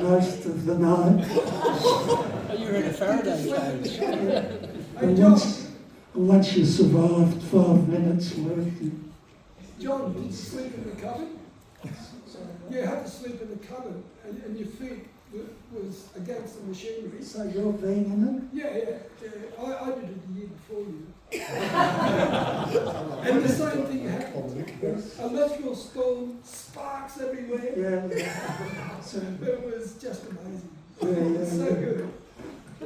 Speaker 4: most of the night.
Speaker 1: You're in a Faraday cage.
Speaker 4: And once you survived 5 minutes worth,
Speaker 8: John, did you sleep in the cupboard? You had to sleep in the cupboard, and your feet was against the machinery.
Speaker 4: so you're being in it?
Speaker 8: Yeah. I did it the year before you. And the same thing happened. Electrical storm, sparks everywhere.
Speaker 4: Yeah. So,
Speaker 8: It was just amazing.
Speaker 4: yeah,
Speaker 8: So good.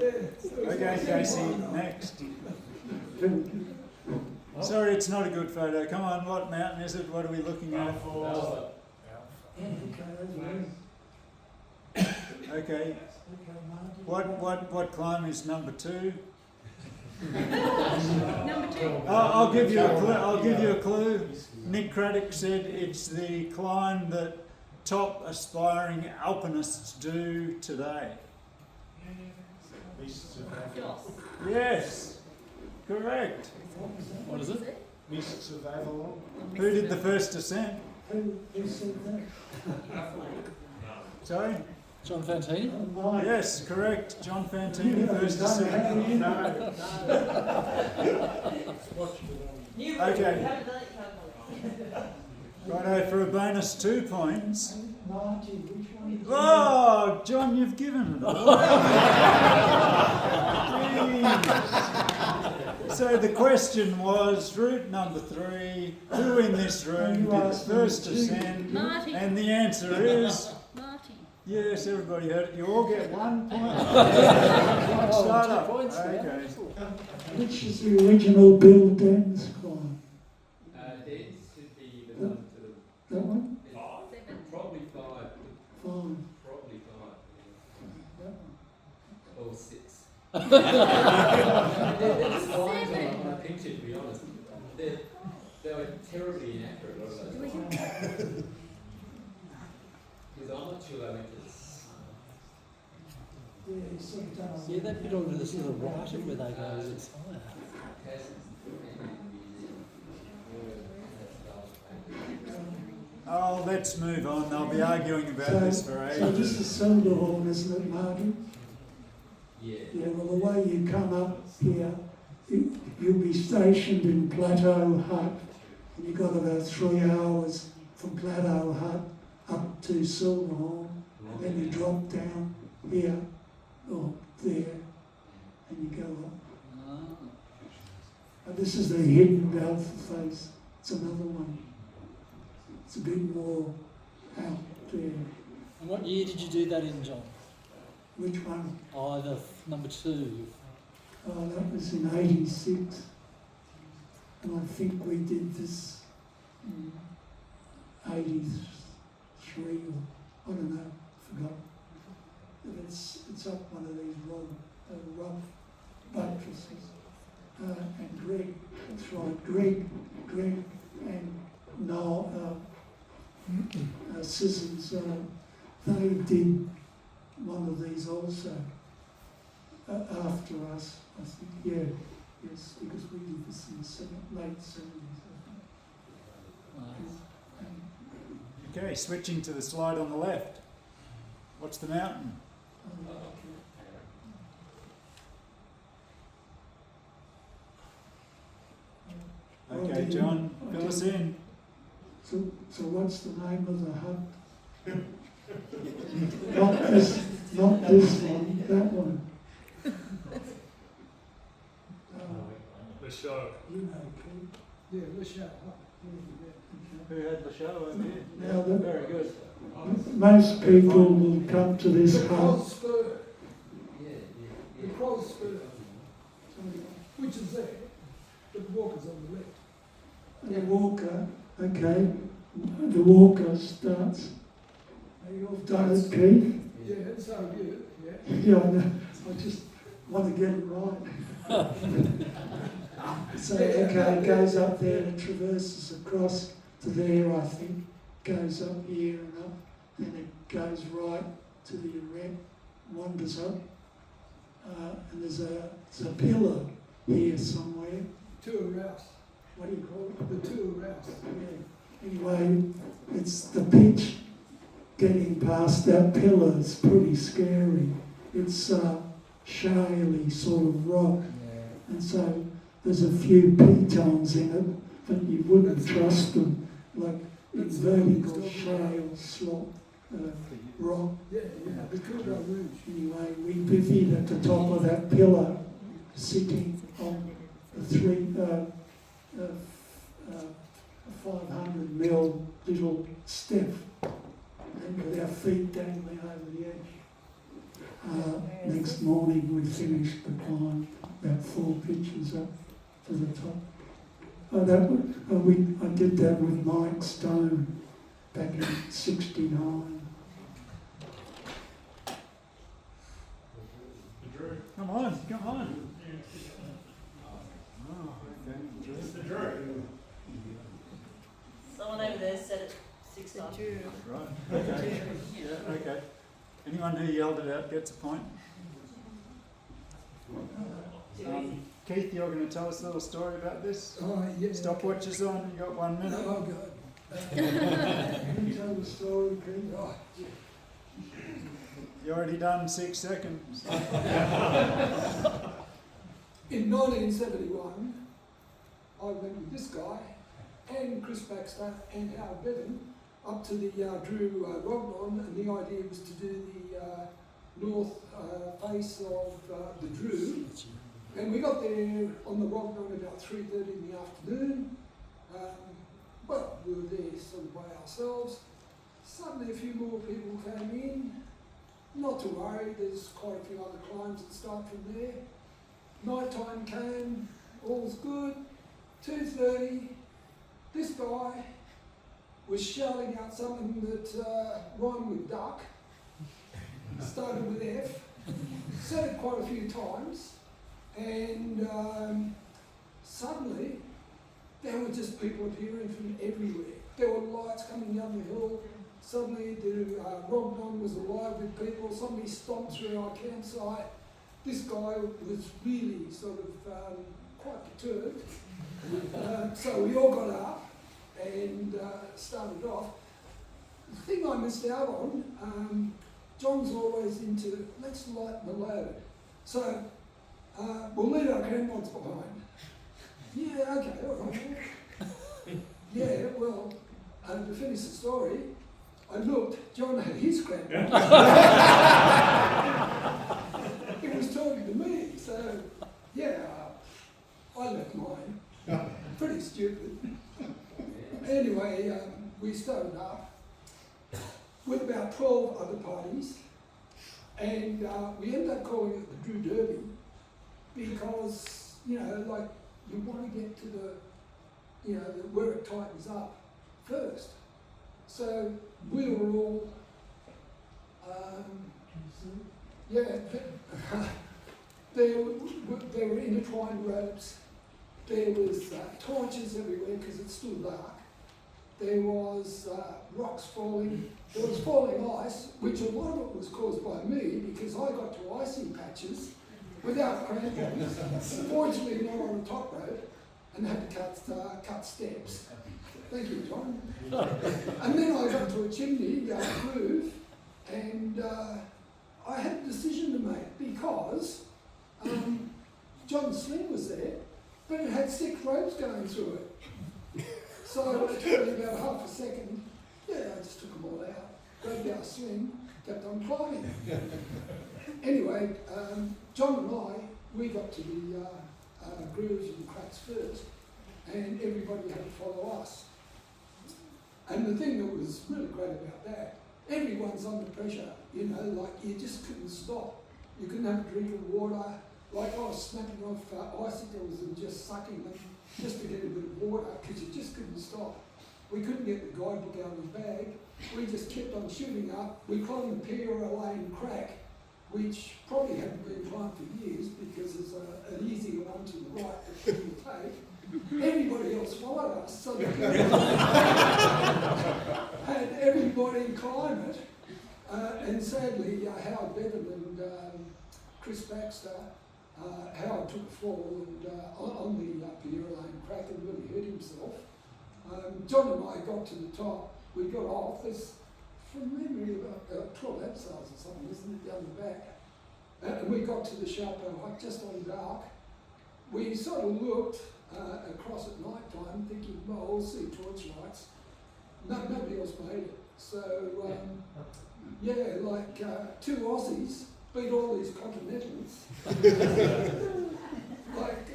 Speaker 2: Okay, Casey, next. Sorry, it's not a good photo. Come on, what mountain is it? What are we looking at? Okay. What climb is number 2?
Speaker 3: Number 2.
Speaker 2: I'll give you a clue. I'll give you a clue. Nick Craddock said it's the climb that top aspiring alpinists do today. Yes, correct.
Speaker 1: What is it?
Speaker 6: Mists of Avalon.
Speaker 2: Who did the first ascent?
Speaker 4: Who said that?
Speaker 2: Sorry?
Speaker 1: John Fantini?
Speaker 4: Mike.
Speaker 2: Yes, correct. John Fantini, first ascent. Okay. Righto, for a bonus 2 points.
Speaker 4: Marty, which one?
Speaker 2: Oh, John, you've given it away. Jeez. So the question was, route number 3, who in this room did the first ascent?
Speaker 3: Marty.
Speaker 2: And the answer is,
Speaker 3: Marty.
Speaker 2: yes, everybody heard it. You all get 1 point. Start
Speaker 1: 2
Speaker 2: up.
Speaker 1: points now.
Speaker 2: Okay.
Speaker 4: Which is the original Bill Dance climb?
Speaker 9: Dead should be the number to
Speaker 4: That one?
Speaker 9: the probably 5.
Speaker 4: Fine.
Speaker 9: Probably 5.
Speaker 4: That one.
Speaker 9: Or 6. They're slides on the picture, to be honest. They were terribly inaccurate, a lot of those. Because I'm not sure they went to this.
Speaker 4: Yeah, sometimes.
Speaker 1: Yeah, that bit over this little right of where they go is higher.
Speaker 2: Oh, let's move on. They'll be arguing about this for
Speaker 4: So
Speaker 2: ages.
Speaker 4: just the Silverhorn, isn't it, Marty?
Speaker 9: Yeah.
Speaker 4: Yeah, well, the way you come up here, you'll be stationed in Plateau Hut, and you've got about 3 hours from Plateau Hut up to Silverhorn, and then you drop down here, or there, and you go up. And this is the hidden Balfour face. It's another one. It's a bit more out there.
Speaker 1: And what year did you do that in, John?
Speaker 4: Which one?
Speaker 1: Oh, the number 2.
Speaker 4: Oh, that was in '86. And I think we did this in '83 or, I don't know, forgot. But it's up one of these rough buttresses. And Greg, that's right, Greg and Noel, Sissons, they did one of these also after us, I think. Yeah, yes, because we did this in the late 70s, I think.
Speaker 2: Okay, switching to the slide on the left. What's the mountain? Okay, John, fill us in.
Speaker 4: So what's the name of the hut? not this one, that one.
Speaker 6: The show.
Speaker 4: You know, Keith.
Speaker 8: Yeah, the show.
Speaker 2: Who had the show over here?
Speaker 4: Now,
Speaker 2: Very good.
Speaker 4: most people will come to this
Speaker 8: The
Speaker 4: hut.
Speaker 8: Cross Spur.
Speaker 9: Yeah,
Speaker 8: The Cross Spur. Which is there. But the walker's on the left.
Speaker 4: The walker, okay, the walker starts. You've done it, Keith.
Speaker 8: Yeah, so good. Yeah.
Speaker 4: Yeah, I know. I just want to get it right. So, okay, it goes up there and traverses across to there, I think. Goes up here and up. Then it goes right to the red, wanders up. And there's a pillar here somewhere.
Speaker 8: Tour Rouse.
Speaker 4: What do you call it?
Speaker 8: The Tour Rouse.
Speaker 4: Yeah. Anyway, it's the pitch getting past that pillar is pretty scary. It's shaly sort of rock, and so there's a few pitons in it, but you wouldn't trust them, like in vertical shale slot rock.
Speaker 8: Yeah, the Coudreau Rouge.
Speaker 4: Anyway, we bivvied at the top of that pillar, sitting on the 500 mil little step, and with our feet dangling over the edge. Next morning we finished the climb, about 4 pitches up to the top. I did that with Mike Stone back in '69.
Speaker 2: Come on. Oh, okay.
Speaker 10: Someone over there said it 6 times.
Speaker 2: Right. Okay. Yeah, okay. Anyone who yelled it out gets a point. Keith, you're going to tell us a little story about this?
Speaker 8: Oh, yeah.
Speaker 2: Stopwatch is on, you got 1 minute.
Speaker 8: Oh, God. Can you tell the story, Pete? Oh,
Speaker 2: You already done 6 seconds.
Speaker 8: in 1971, I went with this guy and Chris Baxter and Howard Bevan up to the Drew Rognon, and the idea was to do the north face of the Drew. And we got there on the Rognon about 3:30 in the afternoon. Well, we were there sort of by ourselves. Suddenly a few more people came in. Not to worry, there's quite a few other climbs that start from there. Night time came, all's good. 2:30, this guy was shouting out something that rhymed with duck, started with F, said it quite a few times, and suddenly there were just people appearing from everywhere. There were lights coming down the hill. Suddenly the Rognon was alive with people. Somebody stomped through our campsite. This guy was really sort of quite perturbed. So we all got up and started off. The thing I missed out on, John's always into, let's lighten the load. So we'll leave our cram mods behind. Yeah, okay, all right. Yeah, well, to finish the story, I looked, John had his cram mod. He was talking to me, so yeah, I left mine. Pretty stupid. Anyway, we started up with about 12 other parties, and we ended up calling it the Drew Derby because, you know, like you want to get to the, you know, where it tightens up first. So we were all, there were intertwined ropes. There was torches everywhere because it's still dark. There was rocks falling. There was falling ice, which a lot of it was caused by me because I got to icing patches without crampons. Fortunately, not on the top rope, and had to cut steps. Thank you, John. And then I got to a chimney, groove, and I had a decision to make because John Sling was there, but it had 6 ropes going through it. So it took me about half a second. Yeah, I just took them all out, grabbed our sling, kept on climbing. Anyway, John and I, we got to the grooves and cracks first, and everybody had to follow us. And the thing that was really great about that, everyone's under pressure, you know, like you just couldn't stop. You couldn't have a drink of water. Like I was snapping off icicles and just sucking them just to get a bit of water because you just couldn't stop. We couldn't get the guidebook out of the bag. We just kept on shooting up. We climbed the Peoria Lane crack, which probably hadn't been climbed for years because there's an easier one to the right that we can take. Everybody else followed us, so had everybody climb it. And sadly, Howard Bevan and Chris Baxter, Howard took a fall and, on the Peoria Lane crack and really hurt himself. John and I got to the top. We got off. There's, from memory, about 12 abseils or something, isn't it, down the back? And we got to the Chapeau Hut just on dark. We sort of looked across at night time thinking, well, we'll see torchlights. Nobody else made it. So, yeah, like 2 Aussies beat all these continentals. Like,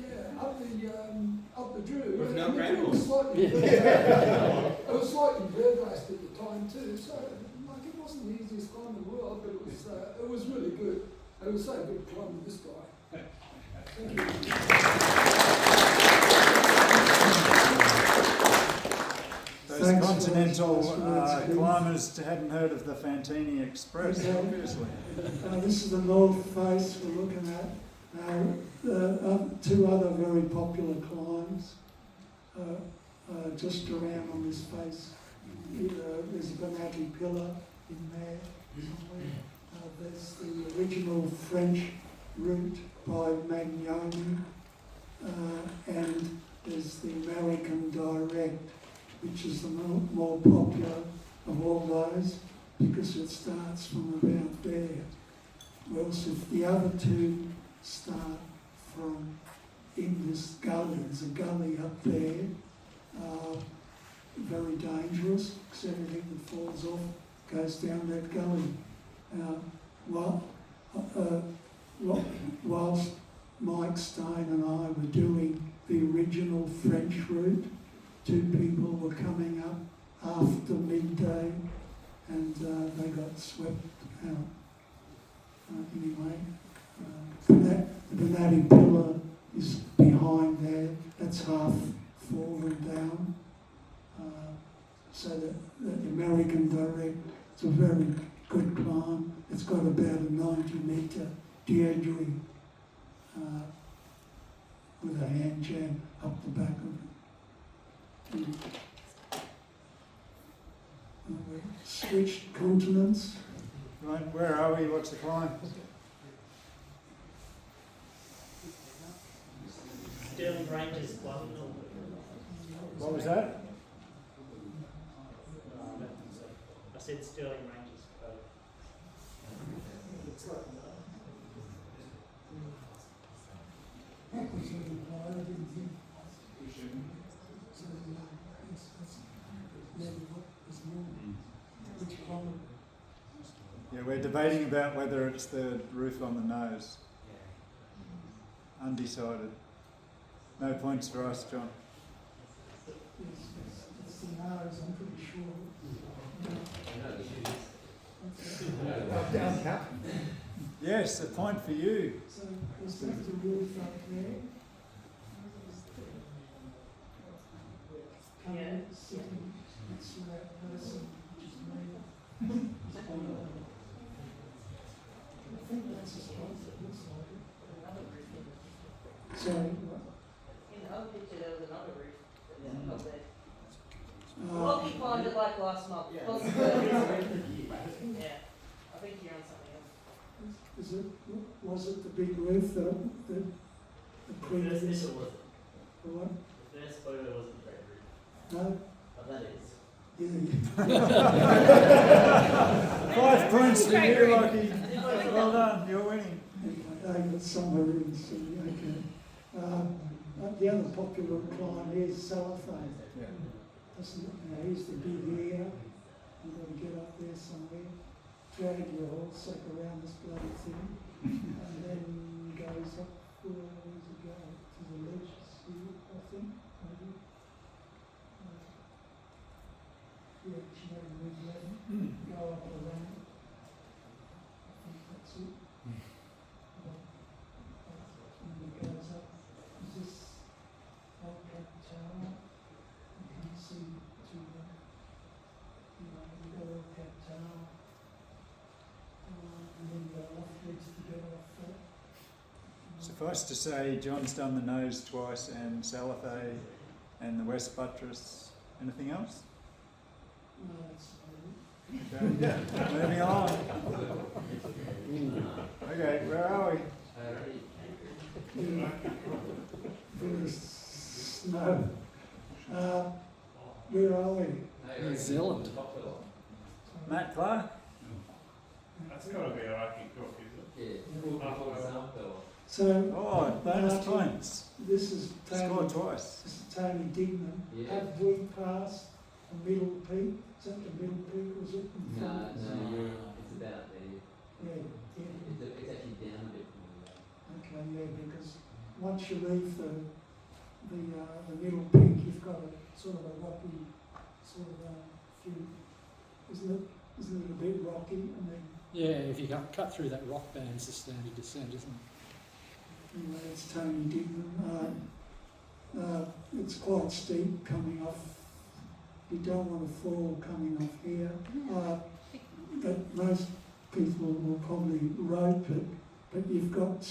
Speaker 8: yeah, up the Drew.
Speaker 9: With no
Speaker 8: And the Drew
Speaker 9: cramp?
Speaker 8: was slightly it was slightly bird-raced at the time too, so like it wasn't the easiest climb in the world, but it was it was really good. And it was so good climbing with this guy. Thank you.
Speaker 2: Those
Speaker 4: Thanks,
Speaker 2: continental
Speaker 4: Ross.
Speaker 2: climbers hadn't heard of the Fantini Express,
Speaker 4: Okay.
Speaker 2: obviously.
Speaker 4: This is the north face we're looking at. Two other very popular climbs just around on this face. There's a Banati pillar in there somewhere. There's the original French route by Magnoni, and there's the American Direct, which is the more popular of all those because it starts from about there. Whereas if the other two start from in this gully, there's a gully up there, very dangerous because everything that falls off goes down that gully. Whilst Mike Stein and I were doing the original French route, two people were coming up after midday and they got swept out. Anyway, the Banati pillar is behind there, that's half fallen down. So the American Direct, it's a very good climb. It's got about a 90-metre deirdre with a hand jam up the back of it. We switched continents.
Speaker 2: Right, where are we? What's the climb?
Speaker 10: Stirling Ranges Club.
Speaker 2: What was that?
Speaker 10: I said Stirling Ranges Club.
Speaker 2: Yeah, we're debating about whether it's the roof on the nose. Undecided. No points for us, John.
Speaker 4: It's the nose, I'm pretty sure.
Speaker 7: Down cap.
Speaker 2: Yes, a point for you.
Speaker 4: So is that the roof up there?
Speaker 10: Yeah.
Speaker 4: Sitting next to that person, which is me. I think that's as close as it looks like it. So,
Speaker 10: In the other picture, there was another roof up there. Lockie climbed it like last month. Yeah. Yeah, I think you're on something else.
Speaker 4: was it the big roof that the previous?
Speaker 10: This wasn't.
Speaker 4: The what?
Speaker 10: The first photo wasn't the red roof.
Speaker 4: No?
Speaker 10: But that is.
Speaker 4: Yeah.
Speaker 2: 5 points for you, Lockie. Well done, you're winning.
Speaker 4: I got somewhere in the city, okay. The other popular climb is cellophane.
Speaker 2: Yeah.
Speaker 4: Here's the big ear. You've got to get up there somewhere, drag your horse around this bloody thing, and then goes up, where does it go? To the ledges here, I think, maybe. Yeah, you got to move left, go up around. I think that's it. And it goes up. Is this old Cap Tower? You can see to the, the old Cap Tower. And then go off, leads to get off that.
Speaker 2: Suffice to say, John's done the nose twice and Salafay and the West Buttress. Anything else?
Speaker 4: No, that's
Speaker 2: Okay. Moving on. Okay, where are we?
Speaker 4: There's snow. Where are we?
Speaker 1: New Zealand.
Speaker 2: Matt Clark?
Speaker 6: That's got to be Iraqi cook, is it?
Speaker 4: So,
Speaker 2: Oh, bonus points.
Speaker 4: this is
Speaker 2: Scored
Speaker 4: Tony,
Speaker 2: twice.
Speaker 4: this is Tony Dignan.
Speaker 9: Yeah.
Speaker 4: Have we passed the middle peak? Is that the middle peak, was it?
Speaker 9: No, it's about there.
Speaker 4: Yeah, yeah.
Speaker 9: It's actually down a bit from there.
Speaker 4: Okay, yeah, because once you leave the middle peak, you've got a sort of a rocky, sort of a few, isn't it a bit rocky? And then
Speaker 1: Yeah, if you cut through that rock band, it's a standard descent, isn't it?
Speaker 4: Anyway, it's Tony Dignan. It's quite steep coming off. You don't want to fall coming off here. But most people will probably rope it, but you've got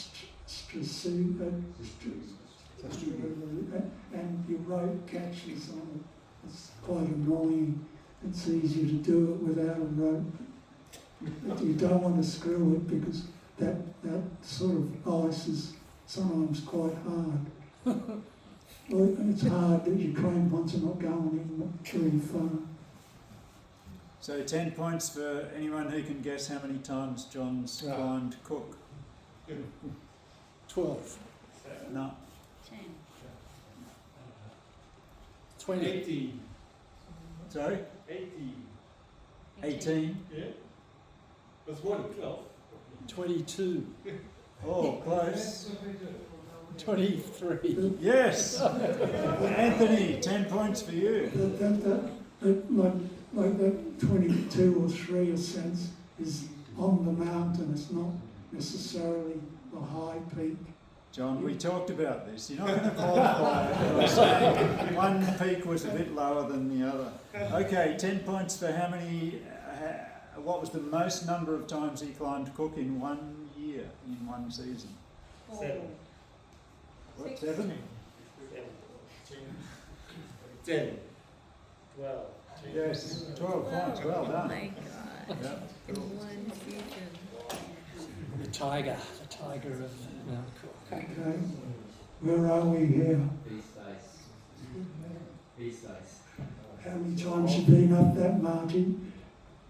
Speaker 4: and your rope catches on it. It's quite annoying. It's easier to do it without a rope. But you don't want to screw it because that sort of ice is sometimes quite hard. Well, it's hard that your crampons are not going in very far.
Speaker 2: So 10 points for anyone who can guess how many times John's climbed Cook.
Speaker 1: 12.
Speaker 2: No.
Speaker 3: 10.
Speaker 1: 20.
Speaker 6: 18.
Speaker 2: Sorry?
Speaker 6: 18.
Speaker 2: 18.
Speaker 6: Yeah? That's more than 12.
Speaker 1: 22.
Speaker 2: Oh, close.
Speaker 1: 23.
Speaker 2: Yes! Anthony, 10 points for you.
Speaker 4: Like that 22 or 3 ascents is on the mountain. It's not necessarily the high peak.
Speaker 2: John, we talked about this. You're not going to qualify by saying one peak was a bit lower than the other. Okay, 10 points for how many, what was the most number of times he climbed Cook in 1 year, in one season?
Speaker 6: 7.
Speaker 2: What, 7?
Speaker 6: 10. 12.
Speaker 2: Yes, 12 points. Well
Speaker 3: Oh
Speaker 2: done.
Speaker 3: my god.
Speaker 2: Yeah.
Speaker 3: In one season.
Speaker 1: The tiger of Mount Cook.
Speaker 4: Okay, where are we here?
Speaker 9: B-Space.
Speaker 4: How many times you been up that mountain?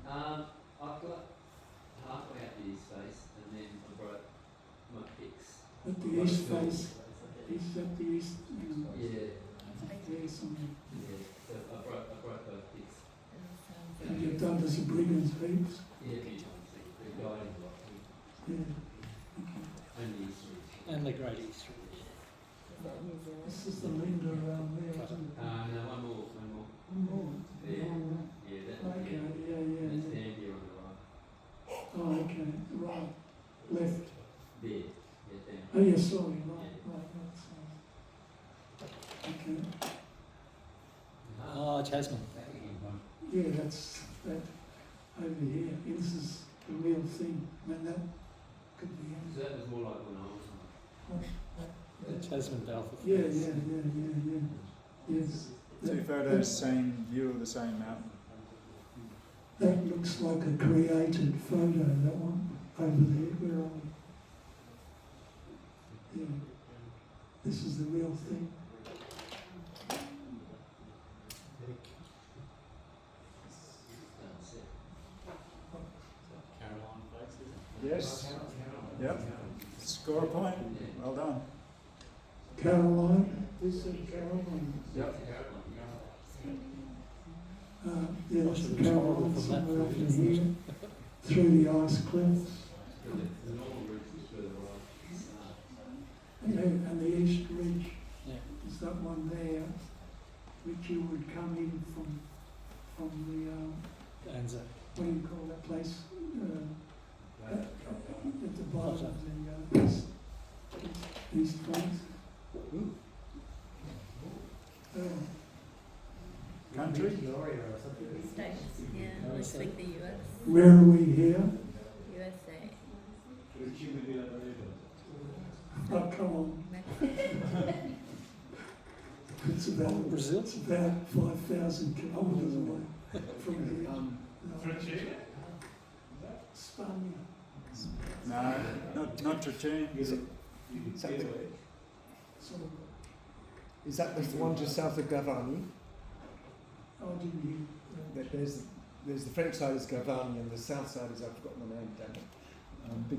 Speaker 9: I've got halfway up the east face and then I broke my picks.
Speaker 4: At the east face? East at the east?
Speaker 9: Yeah,
Speaker 4: There somewhere.
Speaker 9: yeah. So I broke both picks.
Speaker 4: And you've done the Brigand's heaps?
Speaker 9: Yeah, a few times. The guiding block.
Speaker 4: Yeah.
Speaker 9: Only east ridge.
Speaker 1: And the Great East Ridge.
Speaker 4: This is the Linda around there, isn't it?
Speaker 9: No, one more.
Speaker 4: Oh,
Speaker 9: Yeah,
Speaker 4: oh,
Speaker 9: yeah, that.
Speaker 4: okay, yeah,
Speaker 9: It's
Speaker 4: yeah.
Speaker 9: down here on the right.
Speaker 4: Oh, okay, right, left.
Speaker 9: There, yeah, down.
Speaker 4: Oh, yeah, sorry, right, okay.
Speaker 1: Oh, Tasman.
Speaker 4: Yeah, that's that over here. This is the real thing. I mean, that could be
Speaker 9: So that was more like when I was
Speaker 1: The Tasman Balfour.
Speaker 4: Yeah. Yes.
Speaker 2: Two photos, same view of the same mountain.
Speaker 4: That looks like a created photo, that one, over there. Where are we? Yeah. This is the real thing.
Speaker 2: Yes? Yep. Score a point. Well done.
Speaker 4: Caroline? This is Caroline.
Speaker 2: Yep.
Speaker 4: Yeah, that's the Caroline somewhere up in here, through the ice cliffs. And the East Ridge
Speaker 1: Yeah.
Speaker 4: is that one there, which you would come in from the,
Speaker 1: Anzac.
Speaker 4: what do you call that place? At the bottom of the east face.
Speaker 2: Country?
Speaker 3: States. Yeah, it's like the US.
Speaker 4: Where are we here?
Speaker 3: USA.
Speaker 4: Oh, come on. It's about
Speaker 1: Brazil?
Speaker 4: It's about 5,000 kilometres away from here. Spain.
Speaker 2: No, not Trachine.
Speaker 7: Is that the one just south of Gavani?
Speaker 4: I didn't hear.
Speaker 7: There's the French side is Gavani and the south side is, I've forgotten the name, damn it. Big.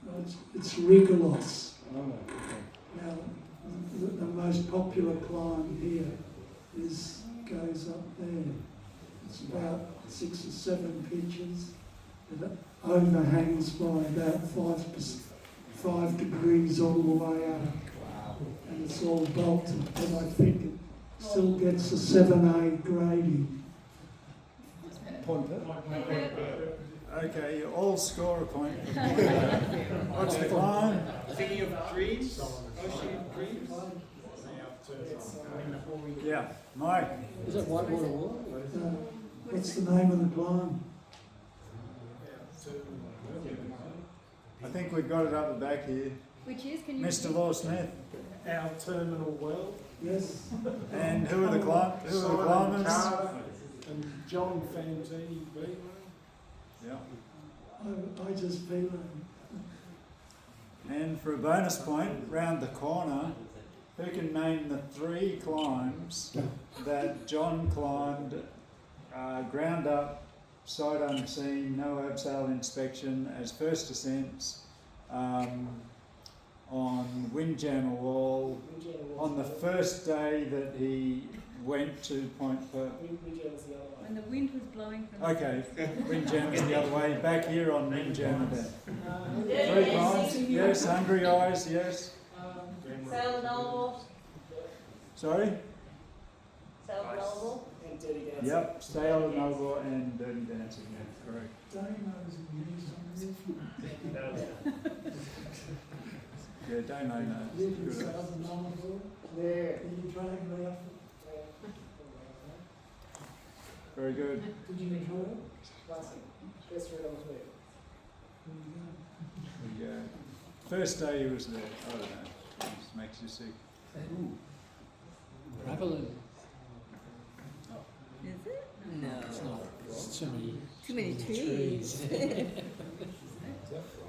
Speaker 4: No, it's Rigolos.
Speaker 7: Oh no. Okay.
Speaker 4: Now, the most popular climb here goes up there. It's about 6 or 7 pitches. It overhangs by about 5 degrees all the way up.
Speaker 7: Wow.
Speaker 4: And it's all bolted, but I think it still gets a 7A grading.
Speaker 7: Pointer?
Speaker 2: Okay, you all score a point. What's the climb?
Speaker 6: Sea of Dreams? Ocean of Dreams?
Speaker 2: Yeah, Mike.
Speaker 1: Is it Whitewater Wall?
Speaker 4: What's the name of the climb?
Speaker 2: I think we've got it up the back here.
Speaker 3: Which is, can you?
Speaker 2: Mr. Law Smith.
Speaker 6: Our Terminal Well.
Speaker 4: Yes.
Speaker 2: And who are the climbers?
Speaker 6: And John Fantini, B.
Speaker 2: Yeah.
Speaker 4: I just feel
Speaker 2: And for a bonus point, round the corner, who can name the 3 climbs that John climbed, ground up, sight unseen, no abseil inspection, as first ascents, on Windjammer Wall, on the first day that he went to Point Pearl.
Speaker 3: When the wind was blowing from.
Speaker 2: Okay, Windjammer's the other way, back here on Windjammer then. 3
Speaker 10: Yeah,
Speaker 2: climbs, yes, Hungry Eyes, yes.
Speaker 10: Sail and Oliver.
Speaker 2: Sorry?
Speaker 10: Sail and Oliver.
Speaker 2: Yep, Stale, Noble and Dirty Dancing, yeah, correct. Yeah, Damo knows. Good. Very good.
Speaker 4: Did you enjoy it?
Speaker 2: We go. First day he was there, I don't know, just makes you sick.
Speaker 1: Ravelin.
Speaker 3: Is it? No.
Speaker 1: It's not. It's too many.
Speaker 3: Too many trees.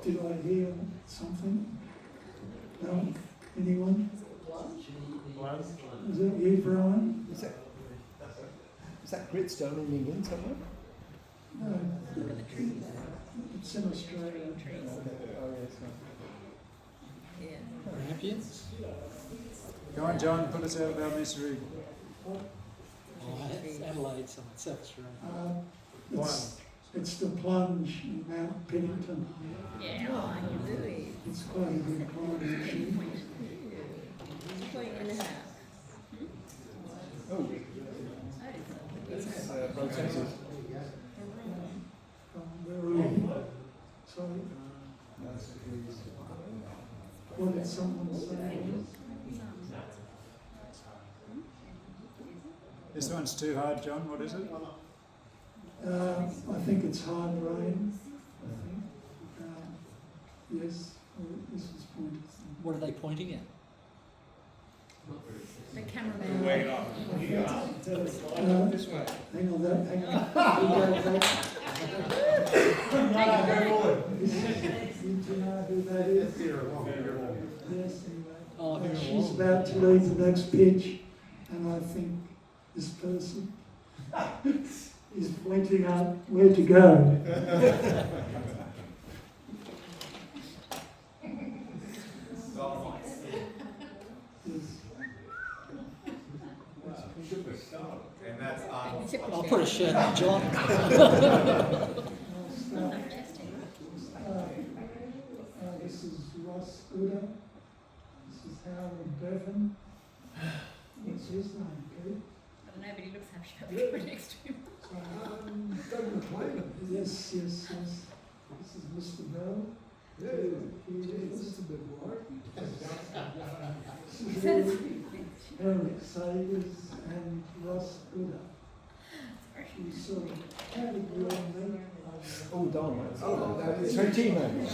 Speaker 4: Did I hear something? No? Anyone? Is it you, Brian?
Speaker 7: Is that Gritstone in England somewhere?
Speaker 4: No.
Speaker 3: Look at the trees.
Speaker 4: It's in Australia.
Speaker 7: Oh, yes.
Speaker 3: Yeah.
Speaker 1: Rampions?
Speaker 2: Come on, John, put us out of our misery.
Speaker 1: Oh, that's Adelaide, something, South Australia.
Speaker 4: It's the plunge in Mount Pennington.
Speaker 3: Yeah, oh, you Louis.
Speaker 4: It's quite a good climb, actually.
Speaker 3: 2.5.
Speaker 7: Oh, protesters.
Speaker 4: Where are we? Sorry, what did someone say?
Speaker 2: This one's too hard, John, what is it?
Speaker 4: I think it's hard rain. I think. Yes, this is pointed.
Speaker 1: What are they pointing at?
Speaker 3: The cameraman.
Speaker 6: Way up.
Speaker 4: This way. Hang on, hang on. Do you know who that is? Yes,
Speaker 1: Oh,
Speaker 4: anyway.
Speaker 1: here
Speaker 4: She's about to leave the next pitch, and I think this person is pointing out where to go.
Speaker 5: And that's
Speaker 1: I'll put a shirt on John.
Speaker 4: This is Ross Uda. This is Howard Bevan. What's his name, Pete?
Speaker 3: I don't know, but he looks happy over next to him.
Speaker 4: Yes. This is Mr. Bell. It's a bit white. Eric Sagers and Ross Uda. We sort of category on me.
Speaker 7: Oh, darn. So teammates.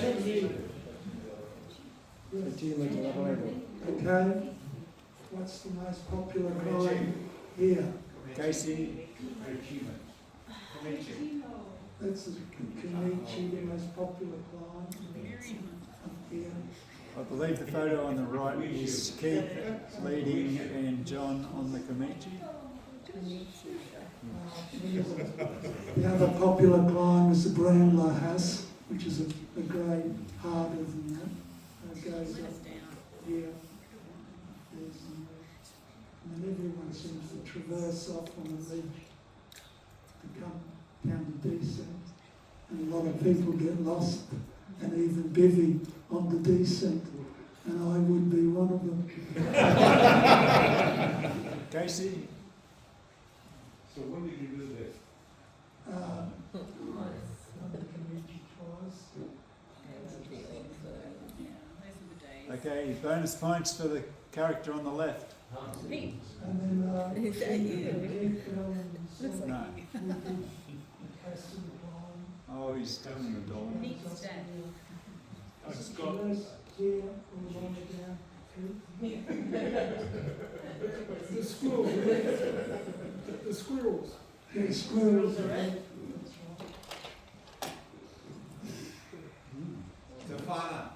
Speaker 4: Okay. What's the most popular climb here?
Speaker 2: Casey?
Speaker 4: That's the Kamichi, the most popular climb up here.
Speaker 2: I believe the photo on the right is Keith leading and John on the Kamichi.
Speaker 4: The other popular climb is the Bramble House, which is a grade harder than that. It goes up here. And then everyone seems to traverse off on the ledge to come down the descent. And a lot of people get lost and even bivvy on the descent. And I would be one of them.
Speaker 2: Casey?
Speaker 6: So when did you do this?
Speaker 2: Okay, bonus points for the character on the left.
Speaker 3: Me.
Speaker 4: And then,
Speaker 3: Is that you?
Speaker 4: Keith fell and
Speaker 3: Looks like
Speaker 2: No.
Speaker 4: we did Castle Climb.
Speaker 2: Oh, he's still in the door.
Speaker 3: Neat stuff.
Speaker 6: I just got,
Speaker 4: Here, all the way down.
Speaker 8: The squirrels, the squirrels.
Speaker 4: Yeah, squirrels.
Speaker 5: So far,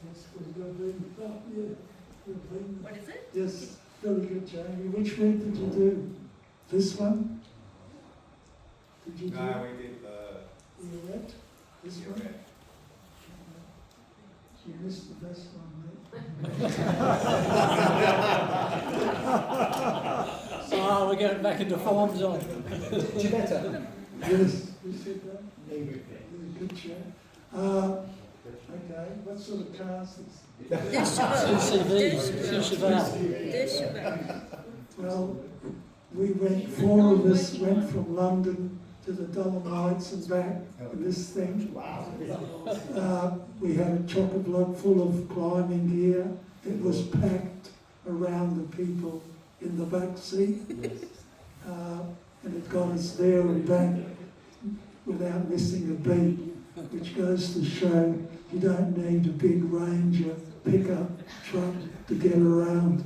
Speaker 4: Yes, we've got been, yeah, we've been.
Speaker 3: What is it?
Speaker 4: Yes, very good, Jamie. Which one did you do? This one? Did you do?
Speaker 5: no, we did the
Speaker 4: Earette? This one?
Speaker 5: Earette.
Speaker 4: You missed the best one,
Speaker 1: Oh, we're going back into form zone.
Speaker 7: Gibetta.
Speaker 4: mate. Yes, we said that. Yeah, good chat. Okay, what sort of cars is?
Speaker 1: CCVs,
Speaker 4: Well, we went, four of us went from London to the Dolomites and back in this thing. Wow. We had a chock-a-block full of climbing gear. It was packed around the people in the back seat. And it got us there and back without missing a beat, which goes to show you don't need a big Ranger pickup truck to get around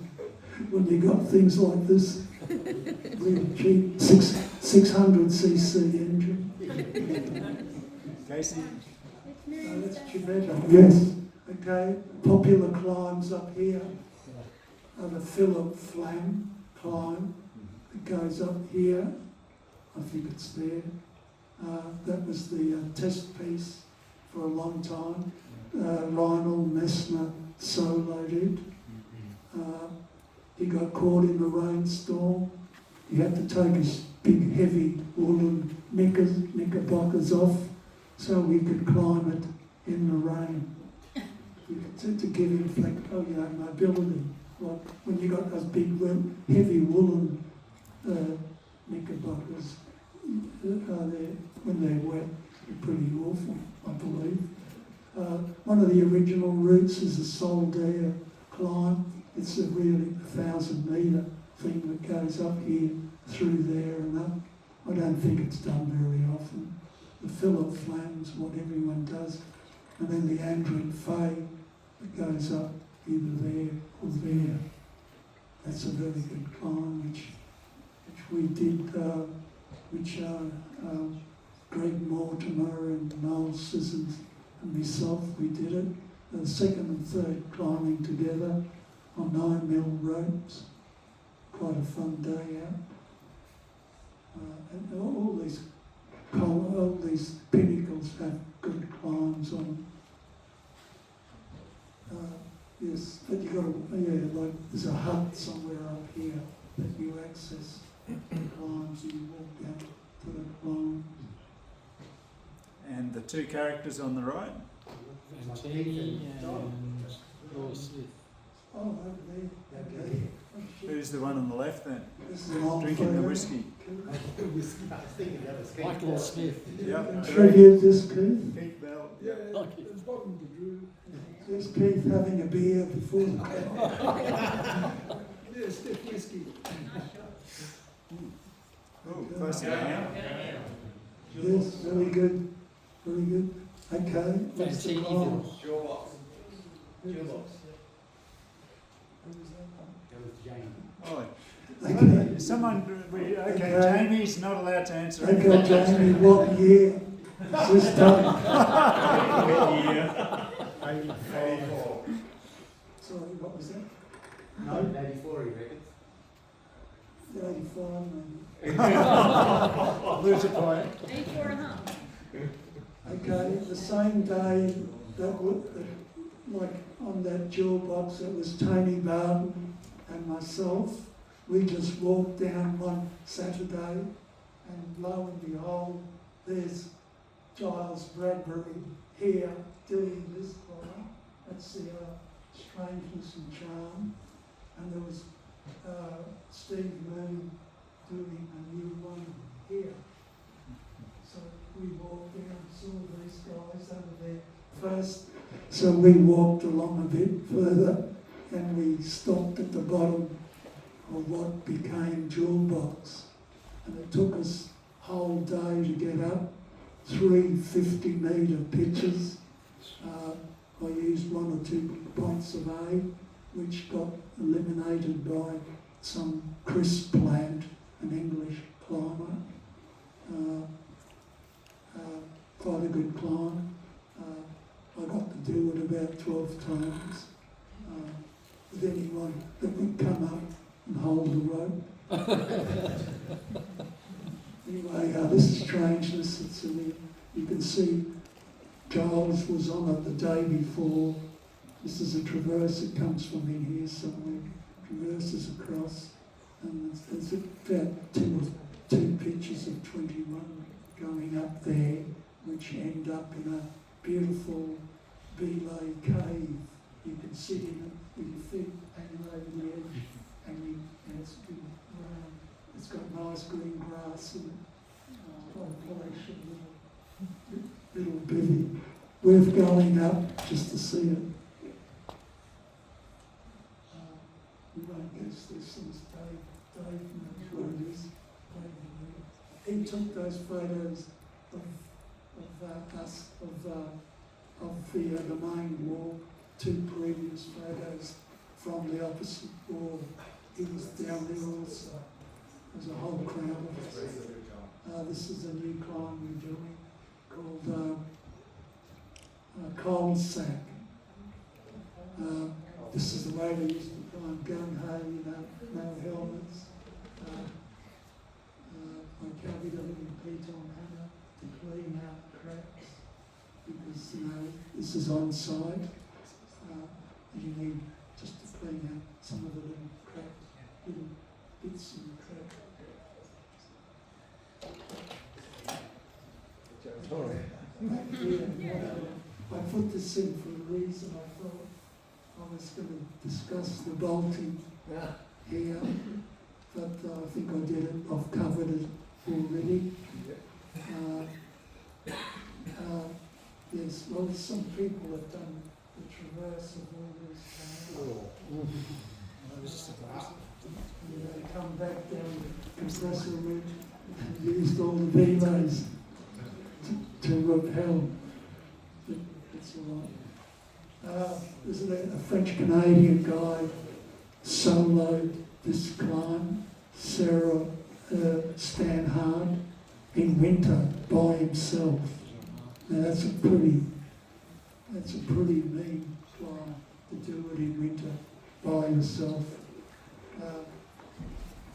Speaker 4: when you got things like this. Really cheap 600cc engine.
Speaker 2: Casey?
Speaker 4: That's Chivetta. Yes. Okay. Popular climbs up here are the Phillip Flam climb. It goes up here. I think it's there. That was the test piece for a long time. Lionel Messner soloed it. He got caught in the rainstorm. He had to take his big heavy woolen knickerbockers off so he could climb it in the rain. To give him mobility. Like when you got those big heavy woolen knickerbockers, when they're wet, they're pretty awful, I believe. One of the original routes is the Soldair climb. It's a really 1,000-metre thing that goes up here, through there and up. I don't think it's done very often. The Phillip Flam's what everyone does. And then the Andrew Fay that goes up either there or there. That's a very good climb, which we did, Greg Mortimer and Noel Sissons and myself, we did it. The second and third climbing together on 9mm ropes. Quite a fun day out. And all these pinnacles have good climbs on. Yes, but you got to, like there's a hut somewhere up here that you access climbs and you walk down to the climb.
Speaker 2: And the two characters on the right?
Speaker 1: Fantini and Law Smith.
Speaker 4: Oh, over there. Okay.
Speaker 2: Who's the one on the left then?
Speaker 4: This is an old
Speaker 2: Drinking the
Speaker 4: photo.
Speaker 2: whiskey.
Speaker 1: Michael Smith.
Speaker 2: Yep.
Speaker 4: Tribute this Keith.
Speaker 2: Keith Bell.
Speaker 8: Yeah, it's bottom to Drew.
Speaker 4: There's Keith having a beer before the climb.
Speaker 8: Yeah, stiff whiskey.
Speaker 2: Oh, close enough.
Speaker 4: Yes, very good. Very good. Okay. What's the climb?
Speaker 1: Fantiniville.
Speaker 5: Shoebox.
Speaker 2: Oh,
Speaker 4: Okay.
Speaker 2: someone, okay,
Speaker 4: Okay.
Speaker 2: Jamie's not allowed to answer.
Speaker 4: Okay, Jamie, what year is this done?
Speaker 5: Maybe 84.
Speaker 4: Sorry, what was that?
Speaker 5: 1984, he reckons.
Speaker 4: 35 maybe.
Speaker 2: Lose a point.
Speaker 3: 84 and a half.
Speaker 4: Okay, the same day like on that jewel box, it was Tony Bowden and myself. We just walked down one Saturday, and lo and behold, there's Giles Bradbury here doing this climb. That's the Strangeness and Charm. And there was Steve Moon doing a new one here. So we walked down, saw these guys, they were there first. So we walked along a bit further and we stopped at the bottom of what became Jewel Box. And it took us a whole day to get up, 3 50-metre pitches. I used 1 or 2 points of aid, which got eliminated by some Chris Plant, an English climber. Quite a good climb. I got to do it about 12 times with anyone that would come up and hold the rope. Anyway, this is Strangeness. It's you can see Giles was on it the day before. This is a traverse that comes from in here somewhere, traverses across, and there's about two pitches of 21 going up there, which end up in a beautiful belay cave. You can sit in it with your feet hanging over the edge, and it's good round. It's got nice green grass and population, little bivvy. Worth going up just to see it. You won't guess this is Dave knows what it is. He took those photos of us, of the main wall, 2 previous photos from the opposite wall. He was down there also. There's a whole crowd of us. This is a new climb we're doing called Cold Sack. This is the way we used to climb gung-ho, no helmets. I carried a little piton hammer to clean out cracks because, this is on site. And you need just to clean out some of the little cracks, little bits in the crack. I put this in for a reason. I thought I was going to discuss the bolting here, but I think I did it. I've covered it already. Yes, well, some people have done the traverse of all this. They come back down the compressor route and used all the relays to repel. It's all right. There's a French-Canadian guy soloed this climb, Sarah Stanhard, in winter by himself. Now that's a pretty mean climb to do it in winter by yourself.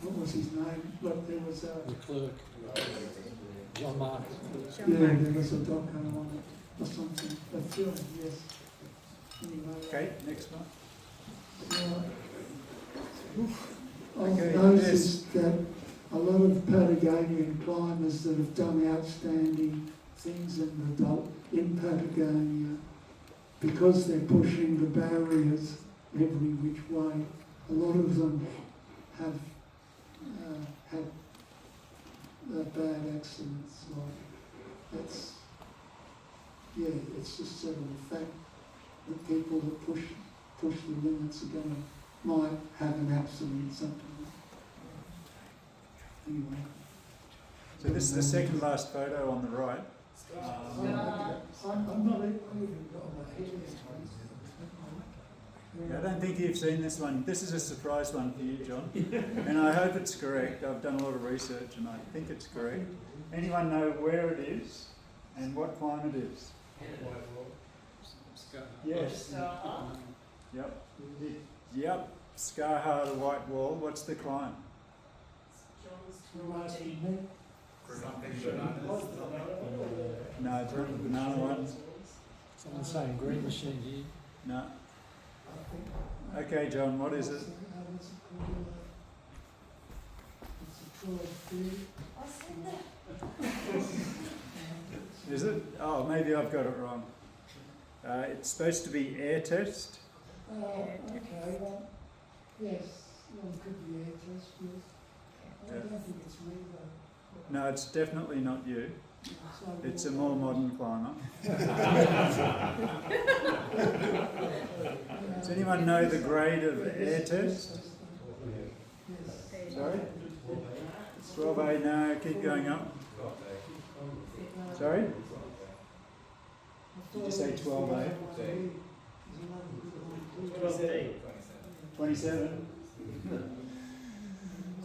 Speaker 4: What was his name? Look, there was a...
Speaker 1: The clerk, John Mark.
Speaker 4: there was a doco on it or something. A film, yes. Anyway,
Speaker 2: Okay, next one.
Speaker 4: I've noticed that a lot of Patagonian climbers that have done outstanding things in Patagonia, because they're pushing the barriers every which way, a lot of them have had bad accidents. It's just sort of a fact that people that push the limits might have an accident sometimes. Anyway.
Speaker 2: So this is the second last photo on the right.
Speaker 4: I'm not even got my head
Speaker 2: I don't think you've seen this one. This is a surprise one for you, John. And I hope it's correct. I've done a lot of research and I think it's correct. Anyone know where it is and what climb it is? Yes. Yep. Yep. Scarhard, the White Wall. What's the climb? No, it's not the banana one.
Speaker 1: Someone's saying green machine here.
Speaker 2: No. Okay, John, what is it? Is it? Oh, maybe I've got it wrong. It's supposed to be air test.
Speaker 4: Okay, well, yes, it could be air test, yes. I don't think it's me though.
Speaker 2: No, it's definitely not you. It's a more modern climber. Does anyone know the grade of air test? Sorry? 12A, no, keep going up. Sorry? Did you say 12A? 27?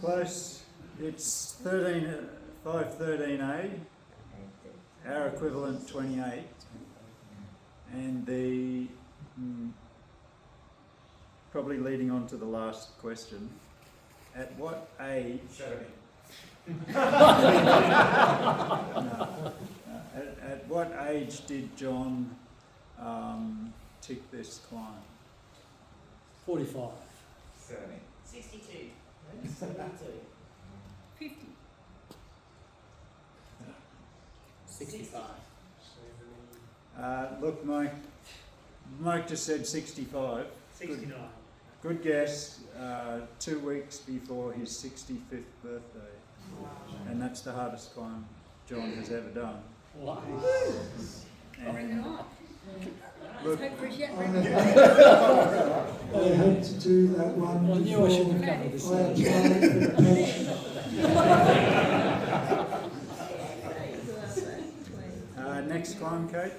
Speaker 2: Close. It's 513A, our equivalent 28, and the probably leading on to the last question. At what age?
Speaker 6: 70.
Speaker 2: At what age did John tick this climb?
Speaker 1: 45.
Speaker 6: 70.
Speaker 10: 62.
Speaker 3: 50.
Speaker 1: 65.
Speaker 2: Look, Mike just said 65.
Speaker 11: 69.
Speaker 2: Good guess. 2 weeks before his 65th birthday, and that's the hardest climb John has ever done.
Speaker 1: Wow.
Speaker 3: Bring it on.
Speaker 2: Look,
Speaker 3: Hope for a jet
Speaker 4: I
Speaker 3: rig.
Speaker 4: had to do that one.
Speaker 1: Well, I knew I shouldn't have covered this.
Speaker 4: I applied for the pension.
Speaker 2: next climb, Kate.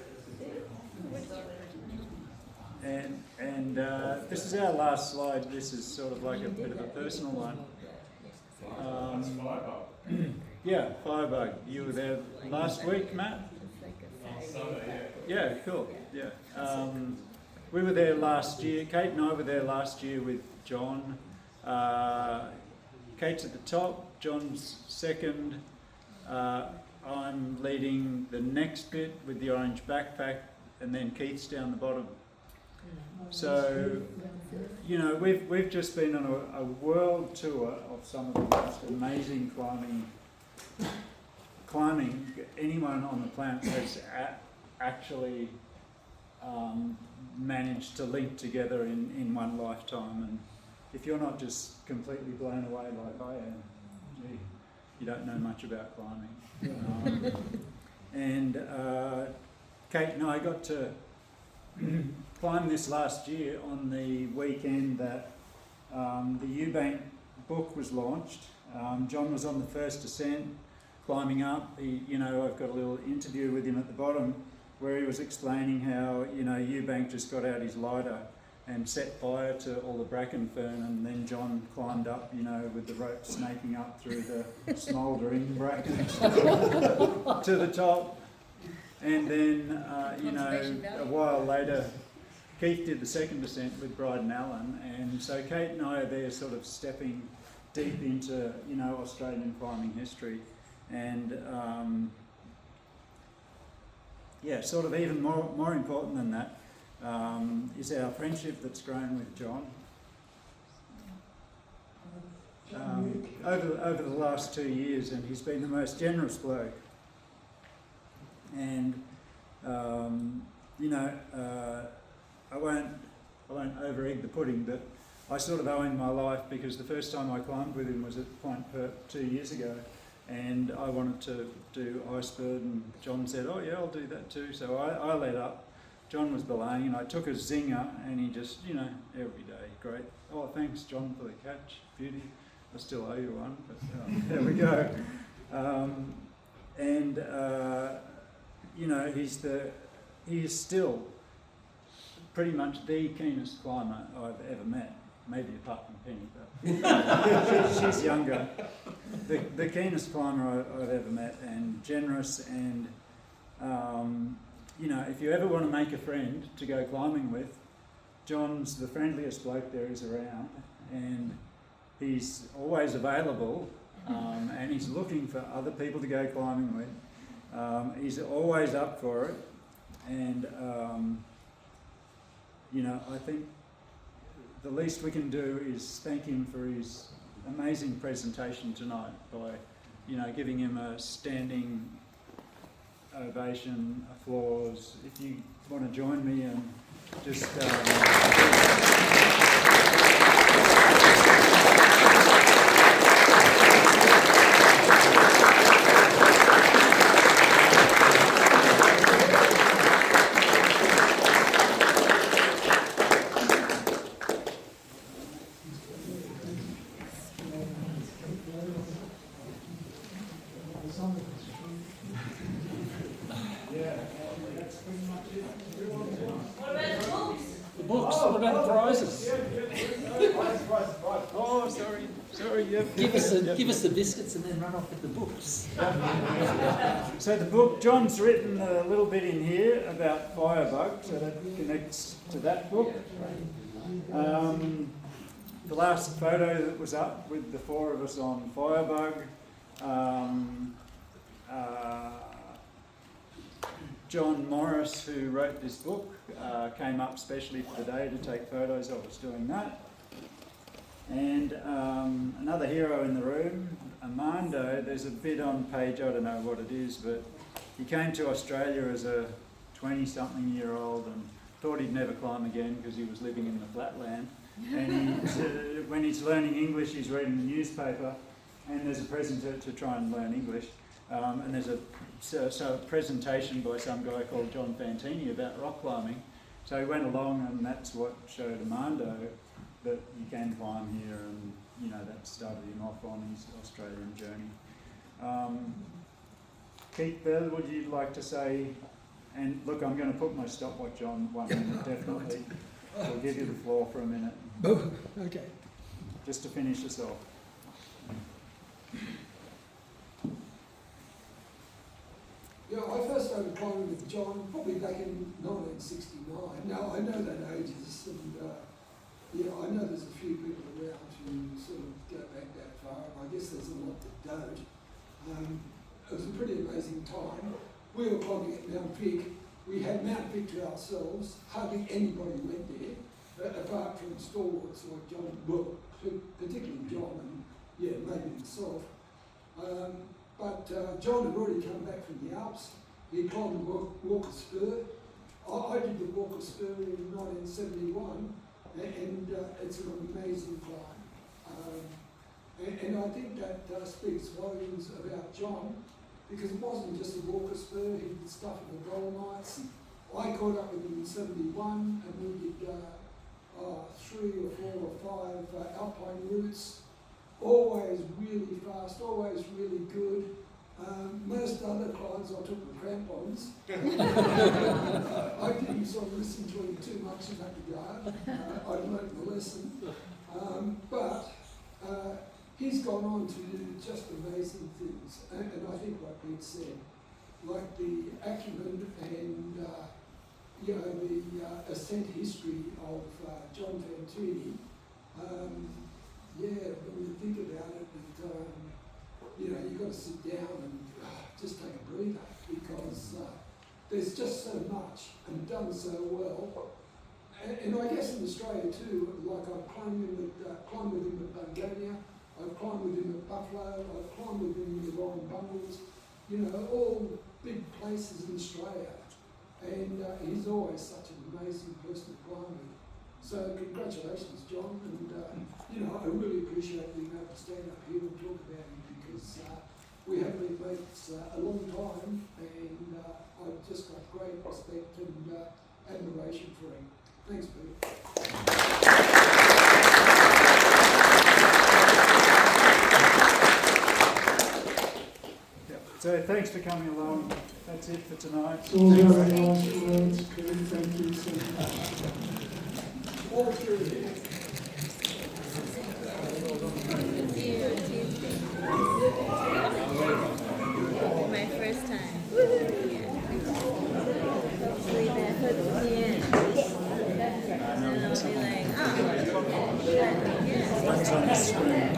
Speaker 2: And this is our last slide. This is sort of like a bit of a personal one. Yeah, Firebug. You were there last week, Matt? Yeah, cool. Yeah. We were there last year. Kate and I were there last year with John. Kate's at the top, John's second. I'm leading the next bit with the orange backpack, and then Keith's down the bottom. So, you know, we've just been on a world tour of some of the most amazing climbing anyone on the planet has actually managed to link together in one lifetime. And if you're not just completely blown away like I am, gee, you don't know much about climbing. Kate and I got to climb this last year on the weekend that the Eubank book was launched. John was on the first ascent, climbing up. I've got a little interview with him at the bottom where he was explaining how, Eubank just got out his lighter and set fire to all the bracken fern, and then John climbed up, with the rope snaking up through the smouldering brackens to the top. And then, a while later, Keith did the second ascent with Bryden Allen, and so Kate and I are there sort of stepping deep into, Australian climbing history. And, sort of even more important than that is our friendship that's grown with John. Over the last 2 years, and he's been the most generous bloke. And I won't over-egg the pudding, but I sort of owe him my life because the first time I climbed with him was at Point Perp 2 years ago, and I wanted to do Iceberg, and John said, "Oh yeah, I'll do that too." So I let up. John was belaying, and I took a zinger, and he just, every day, great. Oh, thanks, John, for the catch, beauty. I still owe you one, but there we go. He is still pretty much the keenest climber I've ever met, maybe apart from Penny, but she's younger. The keenest climber I've ever met, and generous, and if you ever want to make a friend to go climbing with, John's the friendliest bloke there is around, and he's always available, and he's looking for other people to go climbing with. He's always up for it, and I think the least we can do is thank him for his amazing presentation tonight by, giving him a standing ovation, applause. If you want to join me and just... Oh, sorry, yep.
Speaker 1: Give us the biscuits and then run off with the books.
Speaker 2: So the book, John's written a little bit in here about Firebug, so that connects to that book. The last photo that was up with the four of us on Firebug, John Morris, who wrote this book, came up specially for the day to take photos of us doing that. And another hero in the room, Armando, there's a bit on page, I don't know what it is, but he came to Australia as a 20-something-year-old and thought he'd never climb again because he was living in the flatland. And when he's learning English, he's reading the newspaper, and there's a presenter to try and learn English. And there's a presentation by some guy called John Fantini about rock climbing. So he went along, and that's what showed Armando that you can climb here, and that started him off on his Australian journey. Keith Bell, would you like to say? And look, I'm going to put my stopwatch on 1 minute, definitely. We'll give you the floor for a minute.
Speaker 8: Okay.
Speaker 2: Just to finish us off.
Speaker 8: Yeah, I first started climbing with John probably back in 1969. Now, I know that ages, and I know there's a few people around who sort of go back that far, and I guess there's a lot that don't. It was a pretty amazing time. We were climbing at Mount Vic. We had Mount Vic to ourselves. Hardly anybody went there, apart from stalwarts like John, well, particularly John, and maybe himself. But John had already come back from the Alps. He climbed the Walker Spur. I did the Walker Spur in 1971, and it's an amazing climb. And I think that speaks volumes about John, because it wasn't just a Walker Spur. He did stuff in the Dolomites. I caught up with him in 71, and we did 3 or 4 or 5 alpine routes. Always really fast, always really good. Most other clients I took the crampons. I didn't sort of listen to him too much in that regard. I learned the lesson. But he's gone on to do just amazing things. And I think like Pete said, like the acumen and the ascent history of John Fantini, when you think about it, you've got to sit down and just take a breather, because there's just so much and done so well. And I guess in Australia too, like I've climbed with him at Patagonia, I've climbed with him at Buffalo, I've climbed with him in the Royal Bungles, all big places in Australia. And he's always such an amazing person to climb with. So congratulations, John, and I really appreciate being able to stand up here and talk about him, because we have been mates a long time, and I've just got great respect and admiration for him. Thanks, Pete.
Speaker 2: So thanks for coming along. That's it for tonight.
Speaker 4: It's all very nice words, Pete. Thank you so much.
Speaker 8: All through.
Speaker 3: My first time. Hopefully that hooks me in. And I'll be like,
Speaker 2: One's on the screen.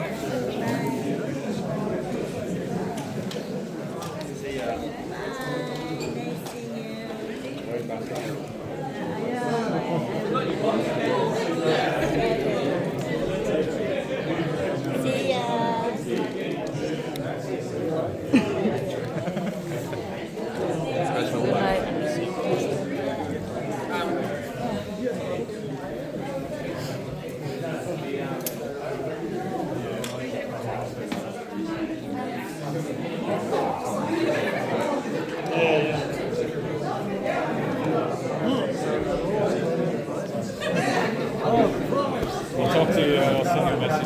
Speaker 6: I'll talk to you, I'll send you a message.